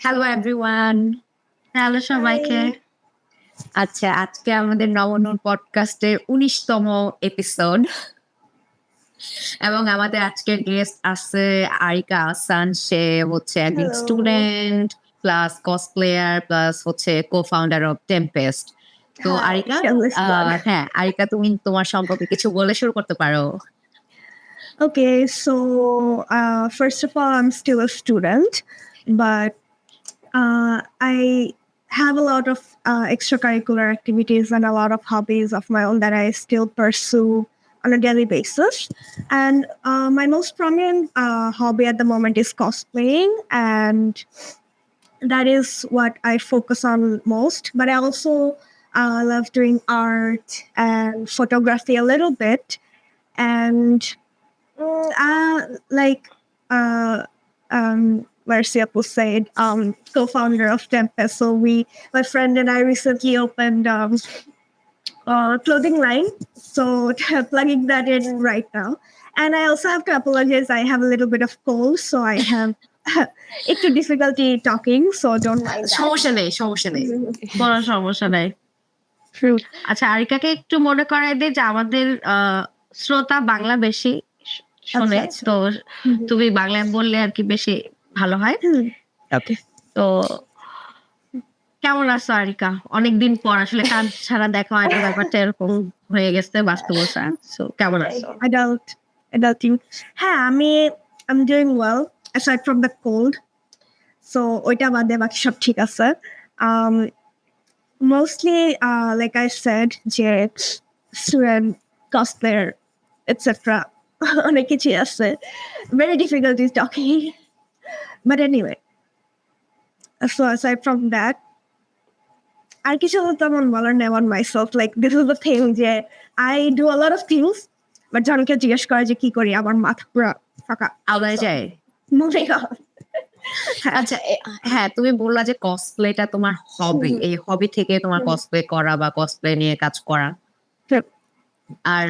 Hello everyone. Hello সবাইকে। আচ্ছা, আজকে আমাদের নবনূর পডকাস্টের 19তম এপিসোড এবং আমাদের আজকের গেস্ট আছে আরিকা আহসান। সে হচ্ছে একজন Hello. Student plus cosplayer plus হচ্ছে কো-ফাউন্ডার অফ টেম্পেস্ট। তো Hi, আরিকা, shameless plug. হ্যাঁ আরিকা, তুমি তোমার সম্পর্কে কিছু বলে শুরু করতে পারো। Okay, so first of all, I'm still a student, but I have a lot of extracurricular activities and a lot of hobbies of my own that I still pursue on a daily basis. And my most prominent hobby at the moment is cosplaying, and that is what I focus on most. But I also love doing art and photography a little bit. And like Marcia said, co-founder of Tempest. So my friend and I recently opened clothing line. So plugging that in right now. And I also have to apologize. I have a little bit of cold, so I have একটু difficulty talking. So don't mind that. সমস্যা নেই, কোনো সমস্যা নাই। আচ্ছা, আরিকাকে একটু মনে করাই দে যে আমাদের শ্রোতা বাংলাদেশি শোনে, আচ্ছা। তো তুমি বাংলায় বললে আর কি বেশি ভালো হয়। ওকে, তো কেমন আছো আরিকা? অনেকদিন পর আসলে কাজ ছাড়া দেখা হয় না, ব্যাপারটা এরকম হয়ে গেছে বাস্তবতা। সো কেমন আছো? Adult you. হ্যাঁ, I'm doing well aside from the cold. So ওইটা বাদে বাকি সব ঠিক আছে. Mostly, like I said, যে student, cosplayer, etc. অনেক কিছু আছে. Very difficult is talking. But anyway, so aside from that, আর কিছু তেমন বলার নেই on myself. Like this is the thing যে I do a lot of things, but জনকে জিজ্ঞেস করে যে কি করি, আমার মাথা পুরো ফাঁকা আওড়ায় যায়। Moving on. আচ্ছা, হ্যাঁ, তুমি বললা যে কসপ্লেটা তোমার হবি। এই হবি থেকে তোমার কসপ্লে করা বা কসপ্লে নিয়ে কাজ করা। আর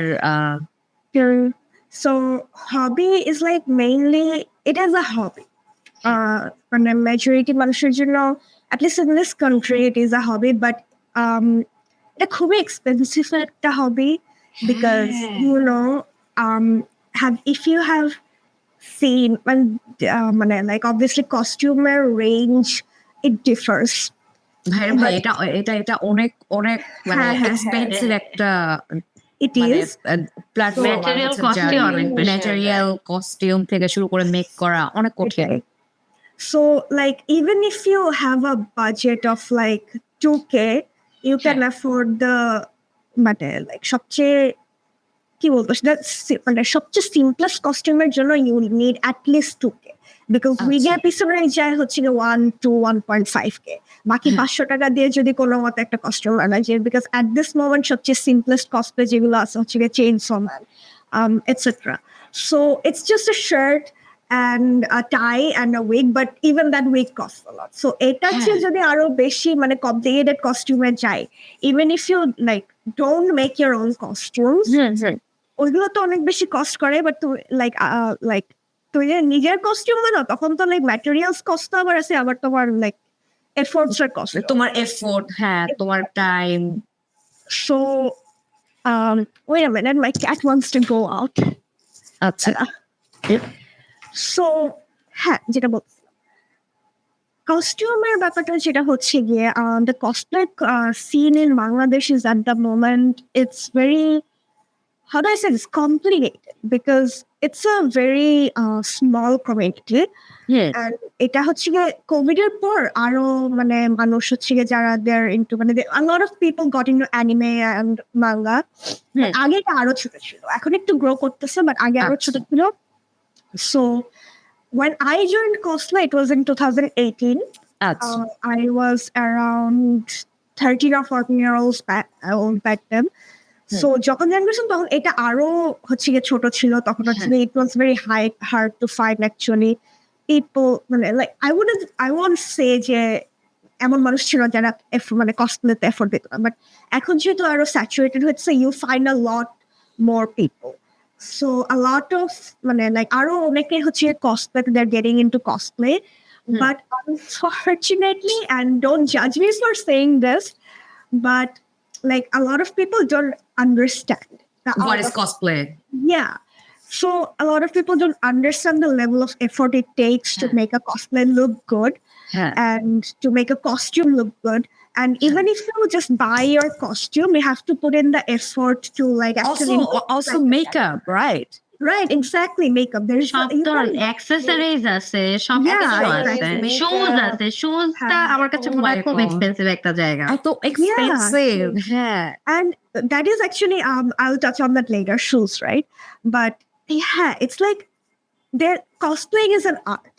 so hobby is like mainly it is a hobby. মানে majority মানুষের জন্য, at least in this country, it is a hobby, but এটা খুবই expensive একটা hobby because you know if you have seen মানে like obviously costume range it differs. ভাই এটা অনেক অনেক মানে এক্সপেন্সিভ একটা it is ম্যাটেরিয়াল কস্টিউম থেকে শুরু করে মেক করা অনেক কঠিন। So like even if you have a budget of like 2K, you can afford the মানে like সবচেয়ে কি বলবো মানে সবচেয়ে simplest costume-এর জন্য you need at least 2K because wig-এর পিছনে যায় হচ্ছে 1 to 1.5K. বাকি 500 টাকা দিয়ে যদি কোনো মতো একটা costume আনা যায়, because at this moment সবচেয়ে simplest cosplay যেগুলো আছে হচ্ছে chainsaw man, etc. So it's just a shirt and a tie and a wig, but even that wig costs a lot. So এটা চেয়ে যদি আরো বেশি মানে complicated costume-এ যায়, even if you like don't make your own costumes, ওইগুলো তো অনেক বেশি কস্ট করে, বাট লাইক তুই যে নিজের কস্টিউম বানো তখন তো লাইক ম্যাটেরিয়ালস কস্ট আবার আছে, আবার তোমার লাইক এফোর্টস এর কস্ট, তোমার এফোর্ট, হ্যাঁ তোমার time. So wait a minute, my cat wants to go out. আচ্ছা, সো হ্যাঁ, যেটা বলছি কস্টিউমের ব্যাপারটা যেটা হচ্ছে গিয়ে the cosplay scene in Bangladesh is at the moment it's very, how do I say this, complicated because it's a very small community. And এটা হচ্ছে গিয়ে কোভিডের পর আরো মানে মানুষ হচ্ছে গিয়ে যারা they're into মানে a lot of people got into anime and manga. আগে এটা আরো ছোট ছিল, এখন একটু গ্রো করতেছে, বাট আগে আরো ছোট ছিল. So when I joined Cosplay, it was in 2018. I was around 13 or 14 years old back then. So যখন জেনারেশন তখন এটা আরো হচ্ছে গিয়ে ছোট ছিল, তখন হচ্ছে it was very hard to find actually people মানে like I won't say যে এমন মানুষ ছিল যারা মানে কসপ্লেতে এফোর্ট দিত না, বাট এখন যেহেতু আরো স্যাচুরেটেড হচ্ছে, you find a lot more people. So a lot of মানে like আরো অনেকে হচ্ছে cosplay, they're getting into cosplay. But unfortunately, and don't judge me for saying this, but like a lot of people don't understand the What art is of- cosplay? Yeah. So a lot of people don't understand the level of effort it takes to make a cosplay look good and to make a costume look good. And even if you just buy your costume, you have to put in the effort to like actually Also makeup, right? right, exactly, makeup. There's সব you তোর can- accessories আছে, সব Yeah, কিছু আছে, exactly. Shoes আছে, শুজটা আমার কাছে মনে হয় খুব এক্সপেন্সিভ একটা জায়গা, এত এক্সপেন্সিভ। হ্যাঁ, And that is actually I'll touch on that later, shoes, right? But yeah, it's like their cosplaying is an art.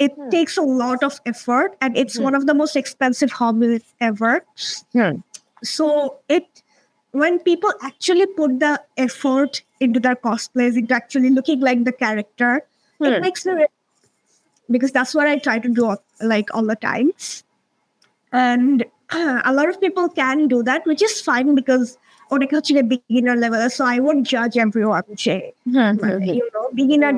It takes a lot of effort and it's one of the most expensive hobbies ever. So when people actually put the effort into their cosplays, into actually looking like the character, it makes me because that's what I try to do like all the time. And a lot of people can do that, which is fine because on a beginner level, so I won't judge everyone. Beginner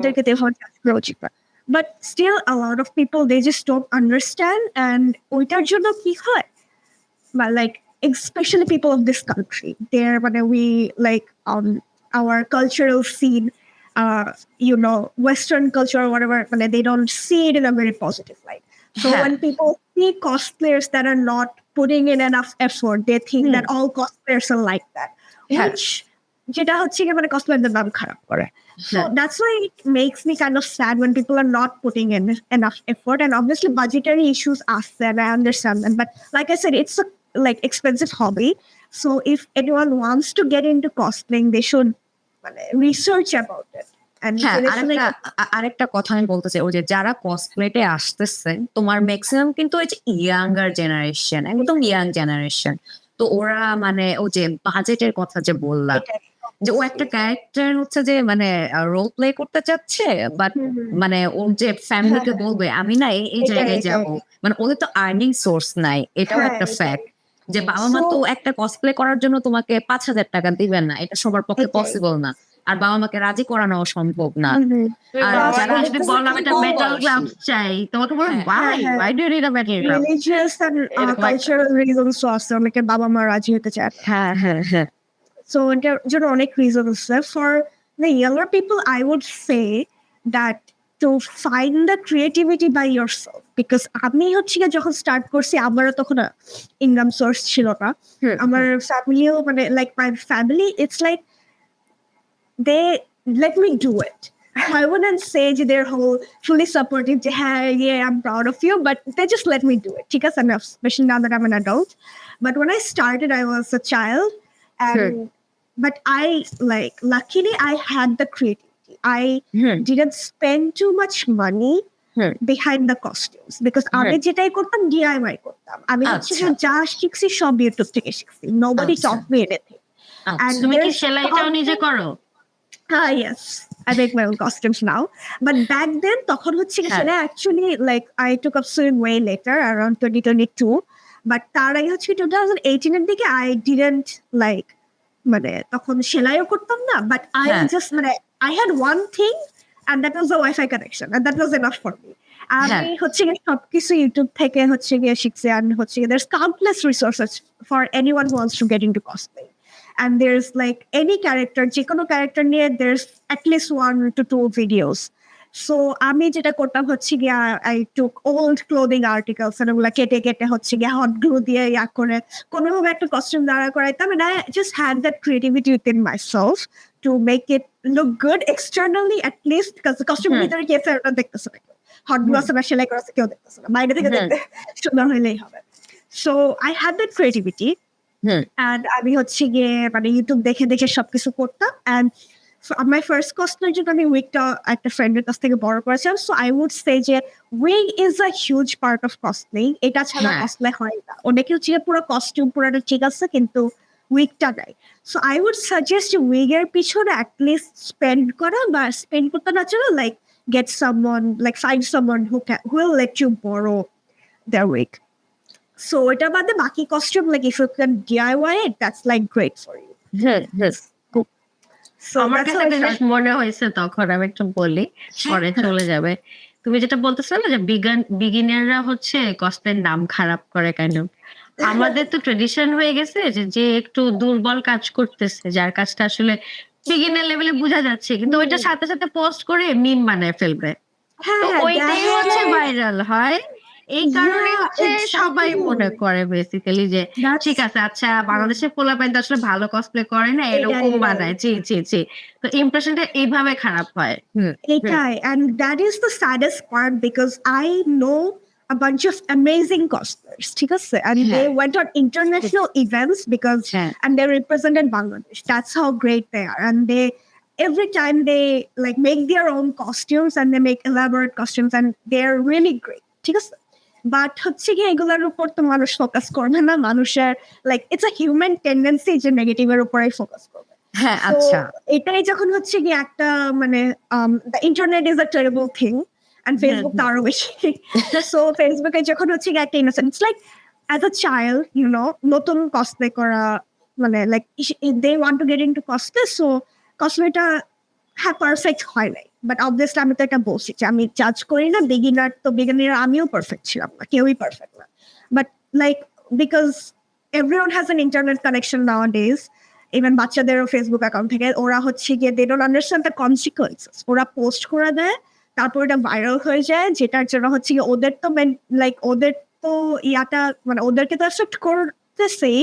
but still a lot of people they just don't understand and ওইটার জন্য কি হয়? But like especially people of this country, they're when we like our cultural scene, Western culture or whatever, when they don't see it in a very positive light. So when people see cosplayers that are not putting in enough effort, they think that all cosplayers are like that, which যেটা হচ্ছে কি মানে cosplayerদের নাম খারাপ করে. So that's why it makes me kind of sad when people are not putting in enough effort. And obviously budgetary issues are there, I understand that. But like I said, it's a like expensive hobby. So if anyone wants to get into cosplaying, they should research about it. আরেকটা কথা আমি বলতে চাই, ওই যে যারা কসপ্লেতে আসতেছে তোমার ম্যাক্সিমাম কিন্তু ওই যে ইয়াঙ্গার জেনারেশন, একদম ইয়াং জেনারেশন। তো ওরা মানে ওই যে বাজেটের কথা যে বললাম, যে ও একটা ক্যারেক্টার হচ্ছে যে মানে রোল প্লে করতে চাচ্ছে, বাট মানে ওর যে ফ্যামিলিকে বলবে আমি না এই জায়গায় যাবো, মানে ওদের তো আর্নিং সোর্স নাই, এটাও একটা ফ্যাক্ট। যে বাবা মা তো একটা কসপ্লে করার জন্য তোমাকে 5,000 টাকা দিবেন না, এটা সবার পক্ষে পসিবল না, আর বাবা মাকে রাজি করানো সম্ভব না। আর যারা আসবে বললাম এটা মেটাল গ্লাভস চাই, তোমাকে বলবে why do you need a metal glove? Religious and cultural reasons আছে অনেকে বাবা মা রাজি হতে চায়। হ্যাঁ So এটার জন্য অনেক reasons আছে. For the younger people, I would say that to find the creativity by yourself, because আমি হচ্ছে যখন স্টার্ট করছি আমারও তখন ইনকাম সোর্স ছিল না। আমার ফ্যামিলিও মানে like my family, it's like they let me do it. I wouldn't say they're whole fully supportive. Yeah, I'm proud of you, but they just let me do it. Because enough, especially now that I'm an adult. But when I started, I was a child, and but I like luckily I had the creativity. I didn't spend too much money behind the costumes because আমি যেটাই করতাম DIY করতাম। আমি হচ্ছে যা শিখছি সব YouTube থেকে শিখছি। Nobody taught me anything. And তুমি কি সেলাইটাও নিজে করো? Yes, I make my own costumes now. But back then, তখন হচ্ছে কি actually like I took up sewing way later, around 2022. But তার আগে হচ্ছে 2018 এর দিকে I didn't like মানে তখন সেলাইও করতাম না, but I just মানে I had one thing and that was the Wi-Fi connection and that was enough for me. আমি হচ্ছে গিয়ে সবকিছু ইউটিউব থেকে হচ্ছে গিয়ে শিখছি and হচ্ছে গিয়ে there's countless resources for anyone who wants to get into cosplay. And there's like any character, যেকোনো character নিয়ে there's at least 1 to 2 videos. So আমি যেটা করতাম হচ্ছে গিয়া I took old clothing articles and ওগুলা কেটে হচ্ছে গিয়া hot glue দিয়ে করে কোনোভাবে একটা costume দাঁড়া করাইতাম, and I just had that creativity within myself to make it look good externally at least, because the costume ভিতরে কে ফেরত দেখতেছে না, hot glue আছে না সেলাই করা আছে কেউ দেখতেছে না, বাইরে থেকে দেখতে সুন্দর হইলেই হবে. So I had that creativity. And আমি হচ্ছে গিয়ে মানে ইউটিউব দেখে সবকিছু করতাম, and my first cosplay জন্য আমি উইগটা একটা ফ্রেন্ডের কাছ থেকে বড় করেছিলাম. So I would say যে wig is a huge part of cosplay. এটা ছাড়া cosplay হয় না। অনেকে হচ্ছে পুরো কস্টিউম পুরোটা ঠিক আছে কিন্তু উইগটা নাই। So I would suggest উইগের পিছনে at least spend করা, বা spend করতে না চলে like get someone, like find someone who will let you borrow their wig. So এটা বাদে বাকি costume, like if you can DIY it, that's like great for you. So আমার কাছে মনে হয়েছে তখন আমি একটু বলি পরে চলে যাবে। তুমি যেটা বলতেছো না যে বিগিনাররা হচ্ছে কসপ্লের নাম খারাপ করে কেন, আমাদের তো ট্রেডিশন হয়ে গেছে যে যে একটু দুর্বল কাজ করতেছে, যার কাজটা আসলে বিগিনার লেভেলে বোঝা যাচ্ছে, কিন্তু ওইটার সাথে সাথে পোস্ট করে মিম বানায় ফেলবে, তো ওইটাই হচ্ছে ভাইরাল হয়। এই কারণে হচ্ছে সবাই মনে করে বেসিক্যালি যে ঠিক আছে, আচ্ছা বাংলাদেশের পোলাপাইন তো আসলে ভালো কসপ্লে করে না, এরকম বানায়, জি জি জি, তো ইমপ্রেশনটা এইভাবে খারাপ হয়। এটাই, and that is the saddest part because I know a bunch of amazing cosplayers, ঠিক আছে, and they went on international events because and they represented Bangladesh. That's how great they are, and they every time they like make their own costumes and they make elaborate costumes and they're really great, ঠিক আছে, but হচ্ছে কি এগুলোর উপর তো মানুষ focus করবে না, মানুষের like it's a human tendency যে নেগেটিভের উপরেই ফোকাস করবে। হ্যাঁ আচ্ছা, এটাই যখন হচ্ছে কি একটা মানে the internet is a terrible thing and Facebook তো আরো বেশি। সো ফেসবুকে যখন হচ্ছে কি একটা innocent, it's like as a child you know নতুন কসপ্লে করা, মানে like they want to get into cosplay, so কসপ্লেটা হ্যাঁ পারফেক্ট হয় নাই, বাট অবভিয়াসলি আমি তো এটা বলছি যে আমি জাজ করি না, বিগিনার তো বিগিনার, আমিও পারফেক্ট ছিলাম না, কেউই পারফেক্ট না, but like because everyone has an internet connection nowadays, even বাচ্চাদেরও ফেসবুক অ্যাকাউন্ট থেকে, ওরা হচ্ছে গিয়ে they don't understand the consequences, ওরা পোস্ট করে দেয়, তারপর এটা ভাইরাল হয়ে যায়, যেটার জন্য হচ্ছে গিয়ে ওদের তো লাইক ওদের তো ইয়াটা মানে ওদেরকে তো এফেক্ট করতেছেই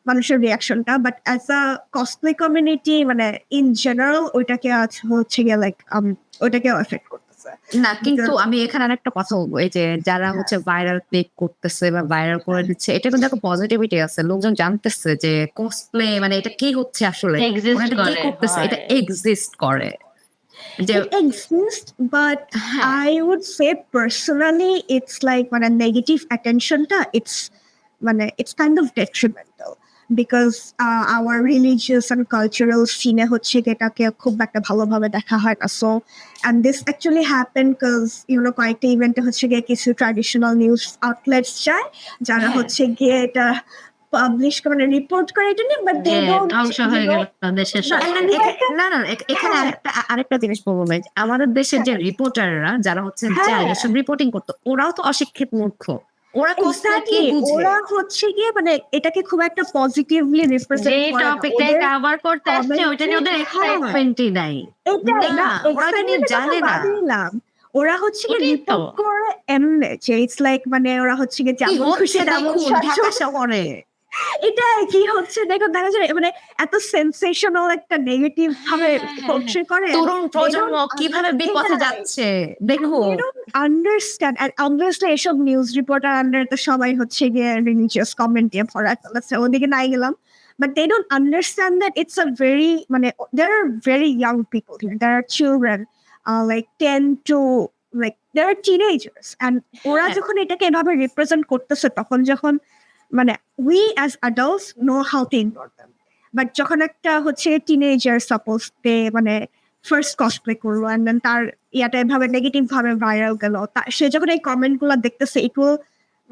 মানুষের রিয়াকশনটা, but as a cosplay community মানে ইন জেনারেল ওইটাকে হচ্ছে গিয়ে লাইক ওইটাকে এফেক্ট করতেছে না। কিন্তু আমি এখানে আরেকটা কথা বলবো, এই যে যারা হচ্ছে ভাইরাল ক্লিক করতেছে বা ভাইরাল করে দিচ্ছে, এটা কিন্তু একটা পজিটিভিটি আছে, লোকজন জানতেছে যে কসপ্লে মানে এটা কি হচ্ছে আসলে, Exist এটা কি করে, করতেছে, এটা হয়। এক্সিস্ট করে। যে it exists, but I would say personally it's like when a negative attention ta it's kind of detrimental because our religious and cultural scene হচ্ছে এটাকে খুব একটা ভালোভাবে দেখা হয় না, so and this actually happened because you know কয়েকটা ইভেন্টে হচ্ছে গিয়ে কিছু ট্র্যাডিশনাল নিউজ আউটলেটস যায় যারা হচ্ছে গিয়ে এটা পাবলিশ করে মানে রিপোর্ট করে এটা নিয়ে, বাট দে ডোন্ট ধ্বংস হয়ে গেল দেশের সব। না না, এখানে আরেকটা জিনিস বলবো ভাই, আমাদের দেশের যে রিপোর্টাররা যারা হচ্ছে যায় এসব রিপোর্টিং করতো, ওরাও তো অশিক্ষিত মূর্খ, ওরা এক্স্যাক্টলি, ওরা হচ্ছে গিয়ে মানে এটাকে খুব একটা পজিটিভলি রিপ্রেজেন্ট যে করে না, টপিকটাই কভার করতে আসছে ওইটা নিয়ে ওদের এক্সাইটমেন্টই নাই। এটাই না, ওরা তো নিয়ে জানে না। ওরা হচ্ছে গিয়ে ওটাই তো। রিপোর্ট করে এমনি যে ইটস লাইক মানে ওরা হচ্ছে গিয়ে যেমন খুশি তেমন ঢাকা শহরে এটা কি হচ্ছে দেখো, দেখা যায় মানে এত সেন্সেশনাল একটা নেগেটিভ ভাবে পোর্ট্রে করে, তরুণ প্রজন্ম কিভাবে বিপথে যাচ্ছে দেখো। আন্ডারস্ট্যান্ড এন্ড অবভিয়াসলি এসব নিউজ রিপোর্টার আন্ডার তো সবাই হচ্ছে গিয়ে রিলিজিয়াস কমেন্ট দিয়ে ভরা ফেলেছে, ওদিকে নাই গেলাম, but they don't understand that it's a very মানে there are very young people here, there are children like 10 to like there are teenagers, and ওরা যখন এটাকে এভাবে রিপ্রেজেন্ট করতেছে তখন যখন মানে we as adults know how to ignore them, but যখন একটা হচ্ছে টিনেজার সাপোজ তে মানে ফার্স্ট কসপ্লে করলো and then তার ইয়াটা এভাবে নেগেটিভ ভাবে ভাইরাল গেল, সে যখন এই কমেন্ট গুলো দেখতেছে it will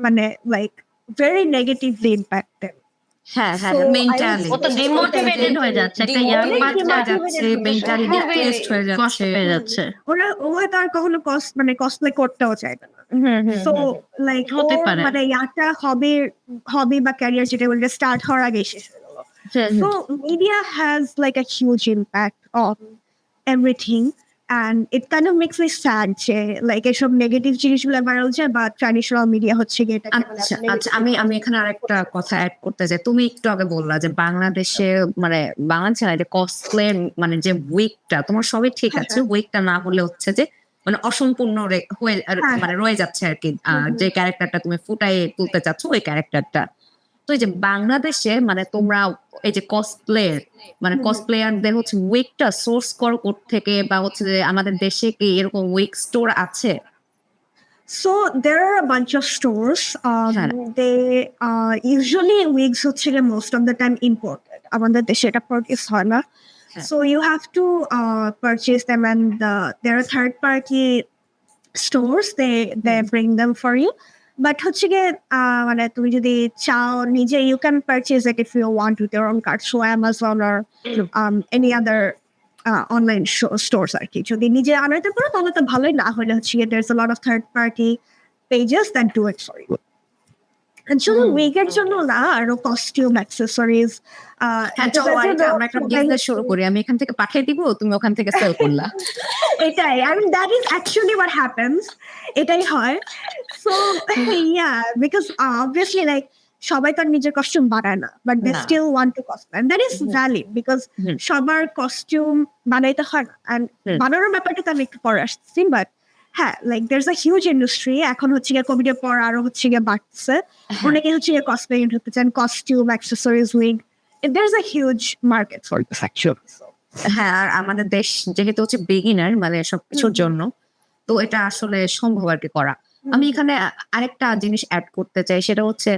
মানে like very negatively impact them. হ্যাঁ হ্যাঁ, মেন্টালি ও তো ডিমোটিভেটেড হয়ে যাচ্ছে, একটা ইয়াং বাচ্চা যাচ্ছে, মেন্টালি ডিপ্রেসড হয়ে যাচ্ছে। ওরা হয়তো আর কখনো মানে কসপ্লে করতেও চাইবে না, সো লাইক হতে পারে। মানে ইয়াটা হবি বা ক্যারিয়ার যেটা বলতে স্টার্ট হওয়ার আগে শেষ হয়ে গেল। So media has like a huge impact on everything and it kind of makes me sad যে like এসব নেগেটিভ জিনিসগুলো ভাইরাল যায় বা ট্র্যাডিশনাল মিডিয়া হচ্ছে গিয়ে এটা। আচ্ছা, আমি এখানে আরেকটা কথা অ্যাড করতে চাই। তুমি একটু আগে বললা যে বাংলাদেশে মানে বাংলাদেশে না, যে কসপ্লে মানে যে উইকটা, তোমার সবই ঠিক আছে, উইকটা না হলে হচ্ছে যে মানে অসম্পূর্ণ হয়ে মানে রয়ে যাচ্ছে আর কি, যে ক্যারেক্টারটা তুমি ফুটাই তুলতে চাচ্ছ ওই ক্যারেক্টারটা। তো এই যে বাংলাদেশে মানে তোমরা এই যে মানে কসপ্লেয়ারদের হচ্ছে উইকটা সোর্স করো থেকে, বা হচ্ছে যে আমাদের দেশে কি এরকম উইক স্টোর আছে? So there are a bunch of stores. They usually wigs হচ্ছে most of the time imported. আমাদের দেশে এটা purchase হয় না, so you have to purchase them, and there are third party stores, they bring them for you. But হচ্ছে গিয়ে মানে তুমি যদি চাও নিজে you can purchase it if you want with your own card, so Amazon or any other online stores আর কি। যদি নিজে আনাতে পারো তাহলে তো ভালোই, না হলে হচ্ছে there's a lot of third party pages that do it for you. And শুধু উইকের জন্য না, আরো কস্টিউম অ্যাক্সেসরিজ। আমরা একটা বিজনেস শুরু করি, আমি এখান থেকে পাঠিয়ে দিব, তুমি ওখান থেকে সেল করলা। এটাই, I mean that is actually what happens. এটাই হয়। So yeah, because obviously like সবাই তার নিজের কস্টিউম বানায় না, but they still want to cosplay, and that is valid because সবার কস্টিউম বানাইতে হয় না। and বানানোর ব্যাপারটা তো আমি একটু পরে আসছি, but হ্যাঁ, like there's a huge industry এখন হচ্ছে গিয়ে কোভিডের পর আরো হচ্ছে গিয়ে বাড়ছে। অনেকে হচ্ছে গিয়ে কসপ্লে হতে চান, costume accessories wig, there's a huge market for this actually. হ্যাঁ, আর আমাদের দেশ যেহেতু হচ্ছে বিগিনার মানে সবকিছুর জন্য, তো এটা আসলে সম্ভব আর কি করা। আমি এখানে আরেকটা জিনিস অ্যাড করতে চাই, সেটা হচ্ছে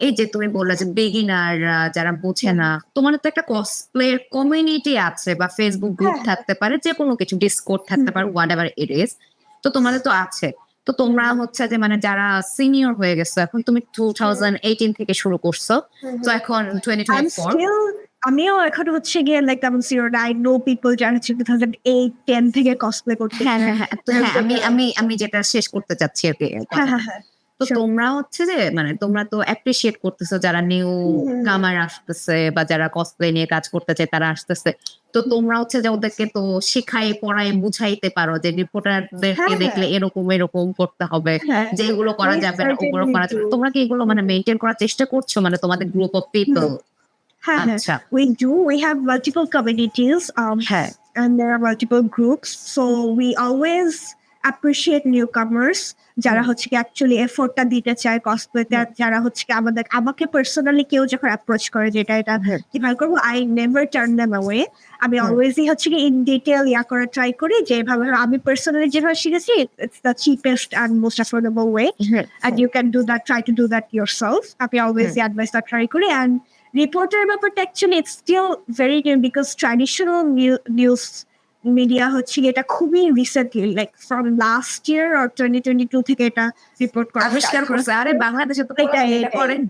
এই যে তুমি বললে যে বিগিনার যারা বোঝে না, তোমার তো একটা কসপ্লে কমিউনিটি আছে বা ফেসবুক গ্রুপ থাকতে পারে, যে কোনো কিছু ডিসকর্ড থাকতে পারে, হোয়াট এভার ইট ইজ। তো তোমাদের তো আছে, তো তোমরা হচ্ছে যে মানে যারা সিনিয়র হয়ে গেছো, এখন তুমি 2018 থেকে শুরু করছো, তো এখন 2024 আমিও এখন হচ্ছে গিয়ে লাইক তেমন সিনিয়র না। আই নো পিপল যারা হচ্ছে 2008-10 থেকে কসপ্লে করতে। আমি যেটা শেষ করতে চাচ্ছি আর কি। তো তোমরা হচ্ছে যে মানে তোমরা তো অ্যাপ্রিশিয়েট করতেছো যারা নিউ কামার আসতেছে বা যারা কসপ্লে নিয়ে কাজ করতে চায় তারা আসতেছে, তো তোমরা হচ্ছে যে ওদেরকে তো শেখাই পড়াই বুঝাইতে পারো যে রিপোর্টারদেরকে দেখলে এরকম এরকম করতে হবে, যে এগুলো করা যাবে না ওগুলো করা যাবে। তোমরা কি এগুলো মানে মেনটেন করার চেষ্টা করছো মানে তোমাদের গ্রুপ অফ পিপল? আচ্ছা, we have multiple communities, and there are multiple groups, so we always appreciate newcomers যারা হচ্ছে কি অ্যাকচুয়ালি এফোর্টটা দিতে চায় কসপ্লেতে। যারা হচ্ছে কি আমাকে পার্সোনালি কেউ যখন অ্যাপ্রোচ করে যেটা এটা কিভাবে করবো, I never turn them away. আমি অলওয়েজই হচ্ছে কি ইন ডিটেল করার ট্রাই করি, যেভাবে আমি পার্সোনালি যেভাবে শিখেছি, it's the cheapest and most affordable way, and you can do that, try to do that yourself. আমি অলওয়েজই অ্যাডভাইসটা ট্রাই করি। অ্যান্ড রিপোর্টার ব্যাপারটা actually it's still very new, because traditional news media হচ্ছে এটা খুবই recently, like from last year or 2022 থেকে এটা রিপোর্ট করা আবিষ্কার করছে। আরে বাংলাদেশে তো এটা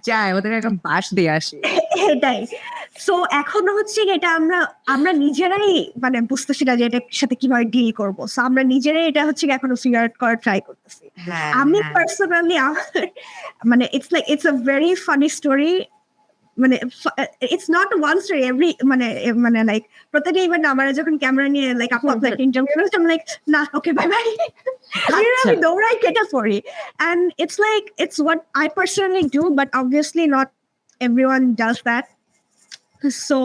যায়, ওদের একটা বাস দিয়ে আসে। এটাই। সো এখন হচ্ছে এটা আমরা নিজেরাই মানে বুঝতেছি না যে এটার সাথে কিভাবে ডিল করবো। সো আমরা নিজেরাই এটা হচ্ছে এখনো ফিগার আউট করার ট্রাই করতেছি। আমি পার্সোনালি মানে it's a very funny story. মানে it's not one story, every মানে লাইক প্রত্যেকটা ইভেন্ট আমরা যখন ক্যামেরা নিয়ে লাইক আপনার ইন্টারভিউ আমি লাইক না, ওকে বাই বাই, আমি দৌড়াই কেটে পড়ি। And it's what I personally do, but obviously not everyone does that. So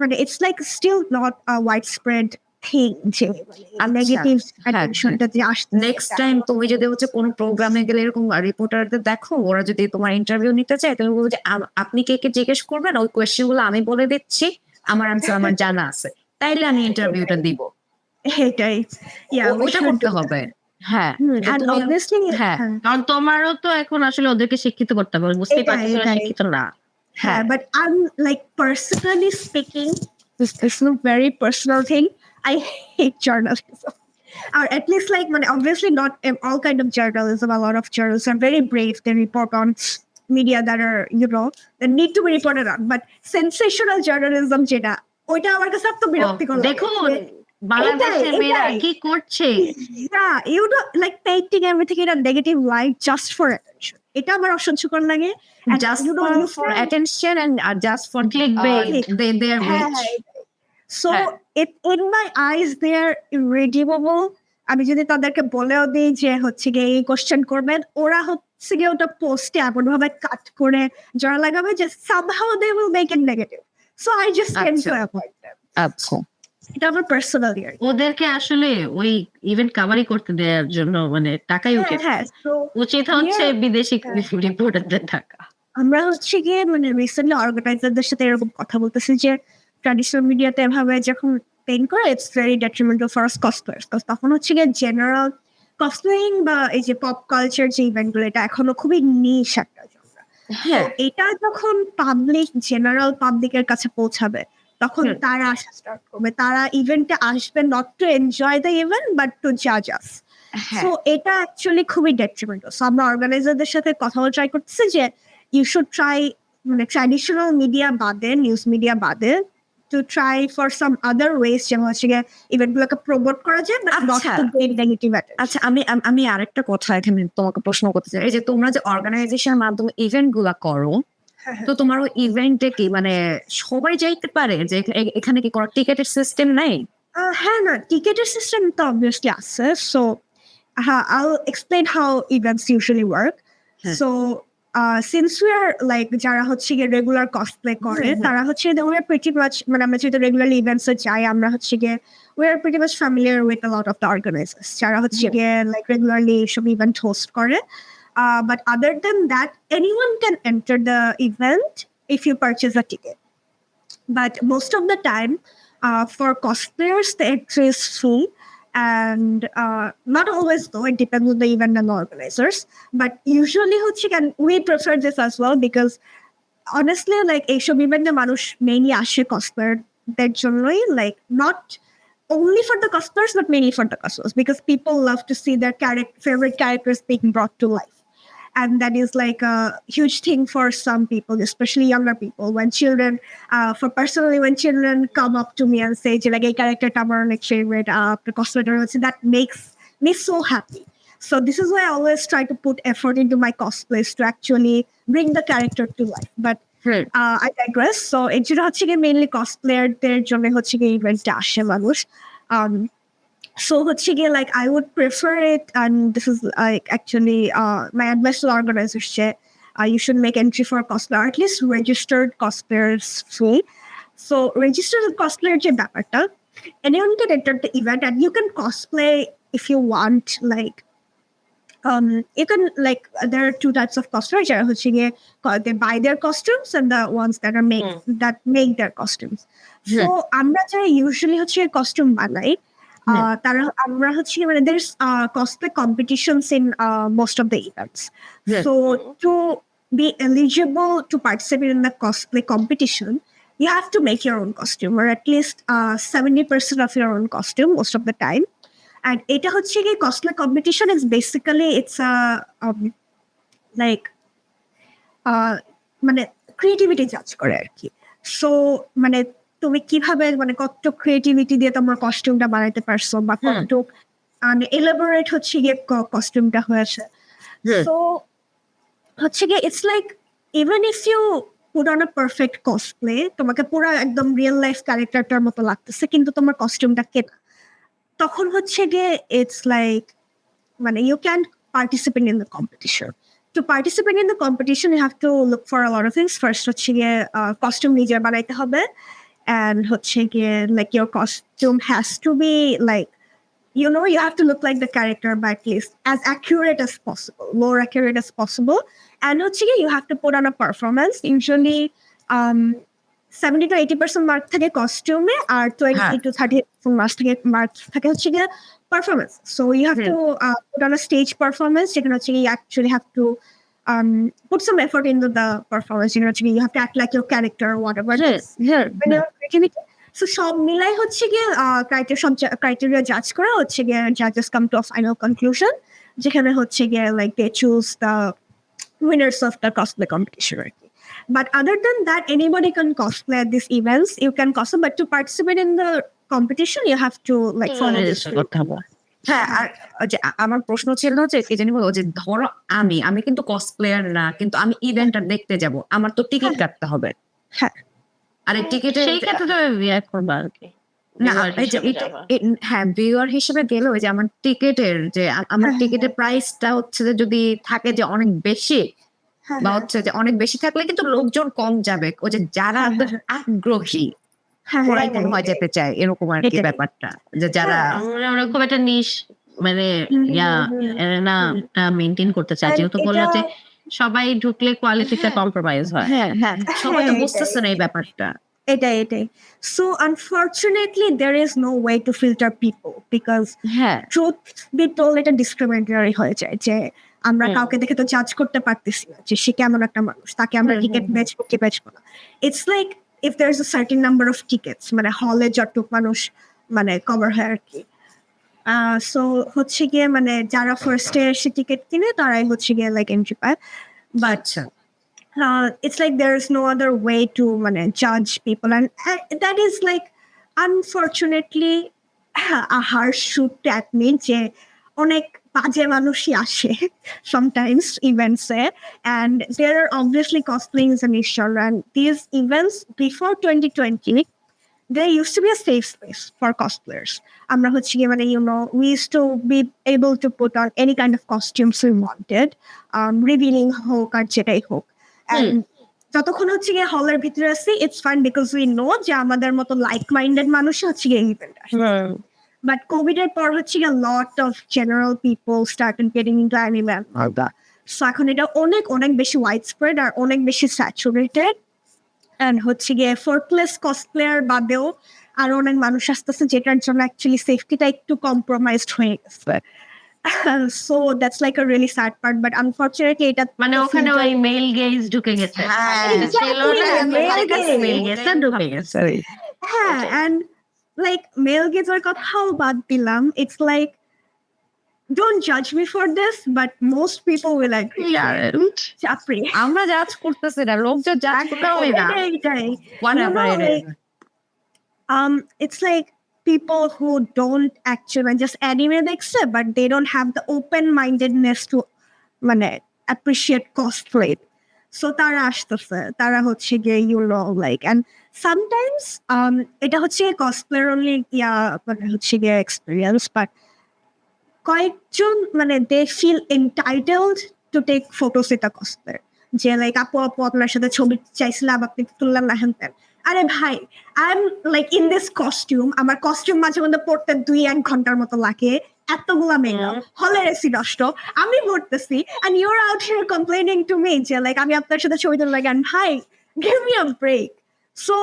মানে it's like still not a widespread thing যে নেগেটিভ অ্যাটেনশনটা যে আসছে। নেক্সট টাইম তুমি যদি হচ্ছে কোনো প্রোগ্রামে গেলে এরকম রিপোর্টারদের দেখো, ওরা যদি তোমার ইন্টারভিউ নিতে চায়, তুমি বলবো যে আপনি কে কে জিজ্ঞেস করবেন, ওই কোয়েশ্চেন গুলো আমি বলে দিচ্ছি, আমার আনসার আমার জানা আছে, তাইলে আমি ইন্টারভিউটা দিব। এটাই ওটা করতে হবে। হ্যাঁ, কারণ তোমারও তো এখন আসলে ওদেরকে শিক্ষিত করতে হবে, বুঝতেই পারছো শিক্ষিত না। হ্যাঁ, but I'm like personally speaking, this is a very personal thing. I hate journalism. Or at least like obviously not all kind of journalism. A lot of journalists are very brave. They report on media that are, that need to be reported on. But sensational journalism যেটা, ওইটা আমার কাছে তো বিরক্তিকর লাগে। দেখুন বাংলাদেশের মেয়েরা কি করছে, you know, like painting everything in a negative light just for attention. এটা আমার অসহ্যকর লাগে, just for attention and just for clickbait. They are rich. So in my eyes they are irredeemable. আমি যদি তাদেরকে বলেও দিই যে হচ্ছে গিয়ে এই কোশ্চেন করবেন, ওরা হচ্ছে গিয়ে ওটা পোস্টে এমন ভাবে কাট করে জড়া লাগাবে যে somehow they will make it negative. So I just tend to avoid them. আচ্ছা, এটা আমার পার্সোনাল ইয়ার। ওদেরকে আসলে ওই ইভেন্ট কাভারই করতে দেওয়ার জন্য মানে টাকাই উচিত হচ্ছে বিদেশি রিপোর্টারদের টাকা। আমরা হচ্ছে গিয়ে রিসেন্টলি অর্গানাইজারদের সাথে এরকম কথা বলতেছি যে ট্র্যাডিশনাল মিডিয়াতে এভাবে যখন পেইন্ট করে it's very detrimental for us cosplayers. তখন হচ্ছে গিয়ে জেনারেল কসপ্লেইং বা এই যে পপ কালচার যে ইভেন্টগুলো, এটা এখনো খুবই নিশ একটা জনরা। এটা যখন জেনারেল পাবলিকের কাছে পৌঁছাবে, তখন তারা আসা স্টার্ট করবে। তারা ইভেন্টে আসবে not to enjoy the event but to জাজ আস। সো এটা অ্যাকচুয়ালি খুবই ডেট্রিমেন্টাল। সো আমরা অর্গানাইজারদের সাথে কথা বলে ট্রাই করতেছি যে you should try traditional media বাদে, নিউজ মিডিয়া বাদে, to try for some other ways যেমন হচ্ছে গিয়ে ইভেন্টগুলোকে প্রমোট করা যায় but not to gain negative attention. আচ্ছা আমি আরেকটা কথা এখানে তোমাকে প্রশ্ন করতে চাই, এই যে তোমরা যে অর্গানাইজেশনের মাধ্যমে ইভেন্ট গুলা করো, তো তোমার ওই ইভেন্টে কি মানে সবাই যাইতে পারে, যে এখানে কি কোনো টিকেটের সিস্টেম নাই? হ্যাঁ, না, টিকেটের সিস্টেম তো অবভিয়াসলি আছে. So I'll explain how events usually work. So since we are like যারা হচ্ছে গিয়ে রেগুলার কসপ্লে করে তারা হচ্ছে we are pretty much মানে আমরা যেহেতু রেগুলারলি ইভেন্টস এ যাই আমরা হচ্ছে গিয়ে we are pretty much familiar with a lot of the organizers যারা হচ্ছে গিয়ে like regularly সব ইভেন্ট হোস্ট করে. But other than that, anyone can enter the event if you purchase a ticket. But most of the time, for cosplayers, the entry is free. And not always though, it depends on the event and the organizers. But usually, we prefer this as well because honestly, like এইসব ইভেন্টে মানুষ mainly আসে cosplayer-দের জন্যই, like not only for the cosplayers but mainly for the cosplayers because people love to see their favorite characters being brought to life. And that is like a huge thing for some people, especially younger people. When children, when children come up to me and say, like, a character tamar like favorite, that makes me so happy. So this is why I always try to put effort into my cosplays to actually bring the character to life. But I digress. So it's mainly cosplayer their জন্য হচ্ছে গিয়ে ইভেন্টে আসে মানুষ. So like I would prefer it, and this is like actually my advice to the organizers, you should make entry for a cosplayer, or at least registered cosplayers free. So registered cosplayer je ব্যাপারটা, anyone can enter the event and you can cosplay if you want. Like you can like there are two types of cosplayers. They buy their costumes and the ones that are make their costumes. So আমরা যারা usually costume বানাই there's cosplay competitions in most of the events. So to be eligible to participate in the cosplay competition, you have to make your own costume, or at least 70% of your own costume most of the time. And এটা হচ্ছে কি cosplay competition is basically it's a like মানে creativity judge করে আর কি. So মানে তুমি কিভাবে মানে কত ক্রিয়েটিভিটি দিয়ে তোমার কস্টিউমটা বানাইতে পারছো বা কত এলাবোরেট হচ্ছে গিয়ে কস্টিউমটা হয়েছে. সো হচ্ছে গিয়ে it's like even if you put on a perfect cosplay, তোমাকে পুরো একদম রিয়েল লাইফ ক্যারেক্টারটার মতো লাগতেছে কিন্তু তোমার কস্টিউমটা কেনা, তখন হচ্ছে গিয়ে ইটস লাইক মানে you can participate in the competition. To participate in the competition, you have to look for a lot of things. First, হচ্ছে গিয়ে কস্টিউম নিজে বানাইতে হবে. And like your costume has to be like, you have to look like the character, but at least as accurate as possible, more accurate as possible. And you have to put on a performance. Usually 70 to 80% mark থাকে costume R 20 to 30% mark থাকে performance. So you have to put on a stage performance. You actually have to put some effort into the performance. You have to act like your character or whatever. So সব মিলাই হচ্ছে গিয়ে criteria judge করা হচ্ছে গিয়ে judges come to a final conclusion যেখানে হচ্ছে গিয়ে like they choose the winners of the cosplay competition. But other than that, anybody can cosplay at these events. You can cosplay, but to participate in the competition, you have to like follow this. হ্যাঁ, আর আমার প্রশ্ন ছিল যে কি জানি বলো যে ধরো আমি কিন্তু কসপ্লেয়ার না, কিন্তু আমি ইভেন্টটা দেখতে যাব, আমার তো টিকিট কাটতে হবে. হ্যাঁ, আর টিকিটে সেই ক্ষেত্রে রিঅ্যাক্ট করবা আর কি না, হ্যাঁ ভিউয়ার হিসেবে গেলে ওই যে আমার টিকেটের প্রাইসটা হচ্ছে যে যদি থাকে যে অনেক বেশি বা হচ্ছে যে অনেক বেশি থাকলে কিন্তু লোকজন কম যাবে, ওই যে যারা আগ্রহী ওরাই মনে হয় যেতে চায়, এরকম আর কি ব্যাপারটা, যে যারা খুব একটা নিশ মানে না মেনটেন করতে চায়, যেহেতু বললো যে সবাই ঢুকলে কোয়ালিটিতে কম্প্রোমাইজ হয়. হ্যাঁ সবাই তো বুঝতেছে না এই ব্যাপারটা. এটাই so unfortunately there is no way to filter people because truth be told এটা discriminatory হয়ে যায় যে আমরা কাউকে দেখে তো জাজ করতে পারতেছি না যে সে কেমন একটা মানুষ, তাকে আমরা টিকিট বেচবো কি বেচবো না. It's like if there's a certain number of tickets মানে হলে যতটুক মানুষ মানে কভার হয় আর কি. সো হচ্ছে গিয়ে মানে যারা ফার্স্টে এসে টিকিট কিনে তারাই হচ্ছে গিয়ে লাইক এন্ট্রি পায়. But it's like there's no other way to judge people, and that is like unfortunately a harsh truth to admit যে অনেক বাজে মানুষই আসে sometimes events and there are obviously cosplaying is an issue, and these events before 2020 there used to be a safe space for cosplayers. আমরা হচ্ছে গিয়ে we used to be able to put on any kind of costumes we wanted, revealing হোক আর যেটাই হোক, and যতক্ষণ হচ্ছে গিয়ে হলের ভিতরে আছি it's fine because we know যে আমাদের মতো লাইক মাইন্ডেড মানুষ হচ্ছে গিয়ে ইভেন্ট আসে। But COVID এর পর হচ্ছে গিয়ে a lot of general people started getting into anime and manga, so এখন এটা অনেক অনেক বেশি widespread আর অনেক বেশি saturated, and হচ্ছে গিয়ে effortless cosplayer বাদেও আরো অনেক মানুষ আসতেছে যেটার জন্য অ্যাকচুয়ালি সেফটিটা একটু কম্প্রোমাইজড হয়ে গেছে। So that's like a really sad part, but unfortunately এটা মানে ওখানে ওই মেল গেজ ঢুকে গেছে, ঢুকে গেছে। হ্যাঁ, and like male gazer কথাও বাদ দিলাম, it's like don't judge me for this, but most people will agree. Chapri আমরা জাজ করতেছি না, লোকজন জাজ করতে না। Whatever it is. It's like people who don't actually just anime accept, but they don't have the open-mindedness to appreciate cosplay. So tara আসতেছে, তারা হচ্ছে গিয়ে like, and sometimes এটা হচ্ছে cosplayer only হচ্ছে গিয়ে experience, but কয়েকজন they feel entitled to take photos with a cosplayer, যে like আপু আপনার সাথে ছবি চাইছিলাম আপনি তুললাম না হ্যান ত্যান। আরে ভাই, I'm like in this costume, আমার কস্টিউম মাঝে মধ্যে পড়তে 2-1 ঘন্টার মতো লাগে, এতগুলা মেকআপ, হলের এসি নষ্ট, আমি পড়তেছি, and you're out here complaining to me যে like আমি আপনার সাথে ছবি তুললাম, like, and ভাই give me a break. So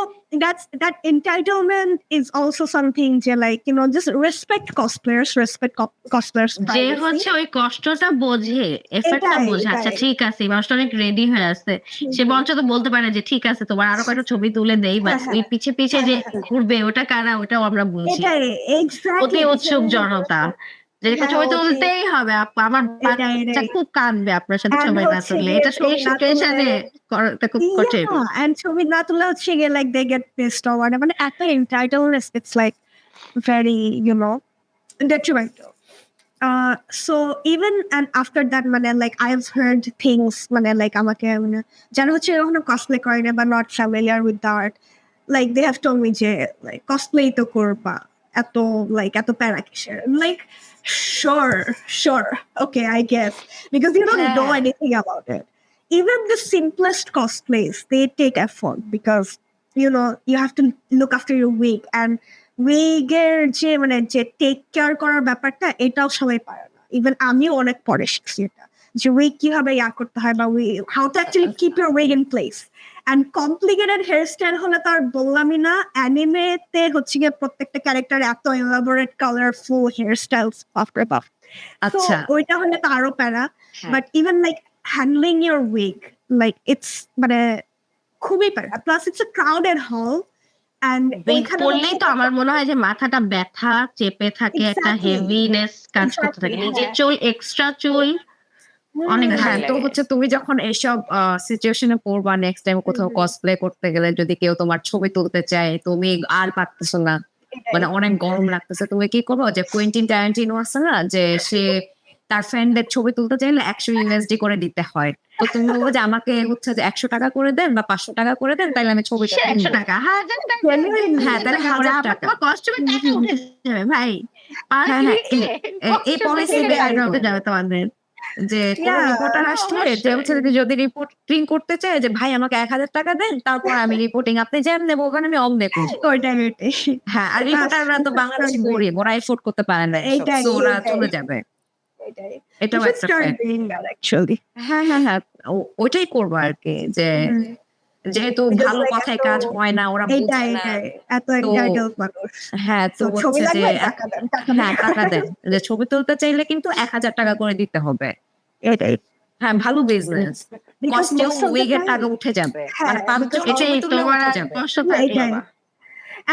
that entitlement is also something যে like just respect cosplayers, cosplayers যে হচ্ছে ওই কষ্টটা বোঝে, এফর্টটা বোঝে, আচ্ছা ঠিক আছে এই মানুষটা অনেক রেডি হয়ে আসছে, সে বঞ্চ তো বলতে পারে যে ঠিক আছে তোমার আরো কয়েকটা ছবি তুলে দেই, বাট ওই পিছে পিছে যে ঘুরবে ওটা কারা, ওটাও আমরা বুঝি। অতি উৎসুক জনতা যে একটা ছবি তুলতেই হবে, আমার বাচ্চা খুব কাঁদবে আপনার সাথে ছবি না তুললে, এটা সেই সিচুয়েশনে করাটা খুব কঠিন। and ছবি না তুললে হচ্ছে গিয়ে like they get pissed or whatever, একটা entitlement, it's like very detrimental. So even and after that like I've heard things like আমাকে যারা হচ্ছে এখনো cosplay করে না বা not familiar with the art, like they have told me যে like cosplay তো করবা, এত প্যারা কিসের, like sure okay I guess, because you don't know anything about it. Even the simplest cosplays, they take effort because you have to look after your wig, and wigger যে take care করার ব্যাপারটা এটাও সবাই পারে না। Even আমিও অনেক পরে শিখছি এটা, যে উইগ কিভাবে করতে হয় বা how to actually keep your wig in place. And complicated hairstyle হলে তো আর বললামই না, অ্যানিমেতে হচ্ছে গিয়ে প্রত্যেকটা ক্যারেক্টার এত এলাবোরেট কালারফুল হেয়ারস্টাইলস বাপরে বাপ, আচ্ছা ওইটা হলে তো আরো প্যারা। But even like handling your wig like it's খুবই প্যারা, প্লাস ইটস এ ক্রাউডেড হল। পড়লেই তো আমার মনে হয় যে মাথাটা ব্যথা চেপে থাকে, একটা হেভিনেস কাজ করতে থাকে, নিজের চুল এক্সট্রা চুল অনেক। হ্যাঁ, তো হচ্ছে তুমি যখন এইসব সিচুয়েশনে পড়বা নেক্সট টাইম কোথাও কসপ্লে করতে গেলে, যদি কেউ তোমার ছবি তুলতে চায়, তুমি আর পারতেছো না, অনেক গরম লাগতেছে, তুমি কি করবো? যে কুয়েন্টিন ট্যারান্টিনো আছে না, যে সে তার ফ্রেন্ডদের ছবি তুলতে চাইলে $100 করে দিতে হয়, তো তুমি বলবো যে আমাকে হচ্ছে যে $100 করে দেন বা $500 করে দেন, তাহলে আমি ছবিটা টাকা হ্যাঁ তাহলে $1000 কস্টিউমে উঠে যাবে ভাই, এই পলিসি হতে যাবে তোমাদের। যে কোনো রিপোর্টার আসলে যে হচ্ছে যদি রিপোর্টিং করতে চায় যে ভাই আমাকে $1000 দেন, তারপর আমি রিপোর্টিং আপনি যেন দেবো ওখানে আমি অন দেখবো। হ্যাঁ, আর রিপোর্টাররা তো বাংলাদেশে গরিব, ওরা এফোর্ড করতে পারে না, ওরা চলে যাবে। এটাও একটা হ্যাঁ ওইটাই করবো আর কি, যে যেহেতু ভালো কথায় কাজ হয় না, ওরা বুঝে না, হ্যাঁ তো হচ্ছে যে হ্যাঁ টাকা দেন, যে ছবি তুলতে চাইলে কিন্তু $1000 করে দিতে হবে, এটাই। হ্যাঁ, ভালো বিজনেস, কস্টিউম উইগের টাকা উঠে যাবে, এটাই তোমার কষ্ট থাকবে।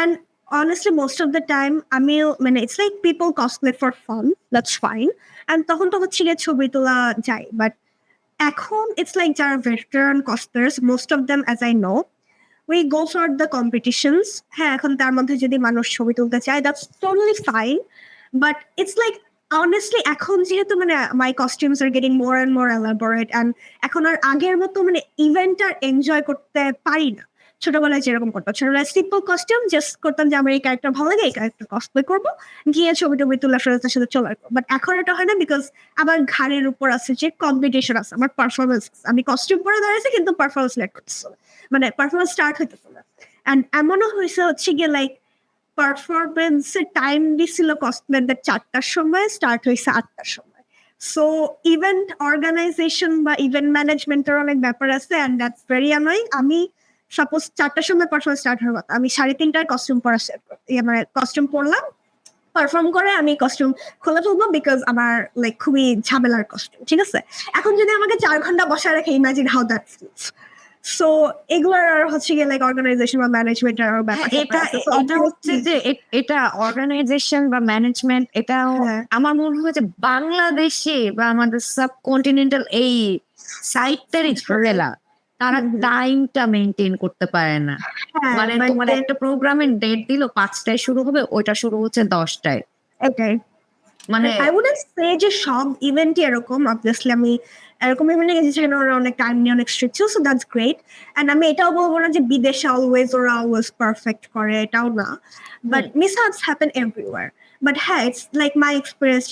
And honestly, most of the time, it's like people cosplay for fun. That's fine. And তখন তো হচ্ছে ছবি তোলা যায়, but এখন it's like যারা veteran cosplayers, most of them as I know, we go for the competitions. হ্যাঁ, এখন তার মধ্যে যদি মানুষ ছবি তুলতে চায়, that's totally fine. But it's like, honestly, এখন যেহেতু মানে my costumes are getting more and more elaborate, and এখন আর আগের মতো মানে ইভেন্ট আর এনজয় করতে পারি না। ছোটবেলায় যেরকম করতাম, ছোটবেলায় সিম্পল কস্টিউম জাস্ট করতাম যে আমার এই ক্যারেক্টার ভালো লাগে, এই ক্যারেক্টার কসপ্লে করবো, গিয়ে ছবি টবি তুলে ফেরতের সাথে চলে আসবো। বাট এখন এটা হয় না, বিকজ আমার ঘাড়ের উপর আছে যে কম্পিটিশন আছে, আমার পারফরমেন্স, আমি কস্টিউম পরে দাঁড়াইছি কিন্তু পারফরমেন্স লেট করতেছে, মানে পারফরমেন্স স্টার্ট হইতেছে না। অ্যান্ড এমনও হয়েছে হচ্ছে গিয়ে লাইক পারফরমেন্সের টাইম দিছিল কসপ্লেদের 4টার সময়, স্টার্ট হয়েছে 8টার সময়। সো ইভেন্ট অর্গানাইজেশন বা ইভেন্ট ম্যানেজমেন্টের অনেক ব্যাপার আছে, অ্যান্ড দ্যাটস ভেরি অ্যানোয়িং। আমি সাপোজ 4টার সময় পারফরমেন্স স্টার্ট হওয়ার কথা, আমি 3:30টায় কস্টিউম পরা মানে কস্টিউম পরলাম, পারফর্ম করে আমি কস্টিউম খুলে ফেলবো, বিকজ আমার লাইক খুবই ঝামেলার কস্টিউম, ঠিক আছে? এখন যদি আমাকে 4 ঘন্টা বসায় রাখে, imagine how that feels. So এগুলোর আর হচ্ছে গিয়ে লাইক অর্গানাইজেশন বা ম্যানেজমেন্টের ব্যাপার। এটা হচ্ছে যে এটা অর্গানাইজেশন বা ম্যানেজমেন্ট, এটা আমার মনে হয় যে বাংলাদেশে বা আমাদের সাবকন্টিনেন্টাল এই সাইটটারই ঝামেলা, তারা টাইমটা মেনটেন করতে পারে না। মানে তোমার একটা প্রোগ্রামের ডেট দিল 5টায় শুরু হবে, ওইটা শুরু হচ্ছে 10টায়। এটাই মানে I wouldn't say যে সব ইভেন্টই এরকম, অবভিয়াসলি আমি এরকম ইভেন্টে গেছি যেখানে ওরা অনেক টাইম নিয়ে অনেক স্ট্রিক্ট ছিল, সো দ্যাটস গ্রেট। অ্যান্ড আমি এটাও বলবো না যে বিদেশে ওরা অলওয়েজ পারফেক্ট করে, এটাও না, বাট মিসহ্যাপস হ্যাপেন এভরিওয়ার। বাট হ্যাঁ, it's like my experience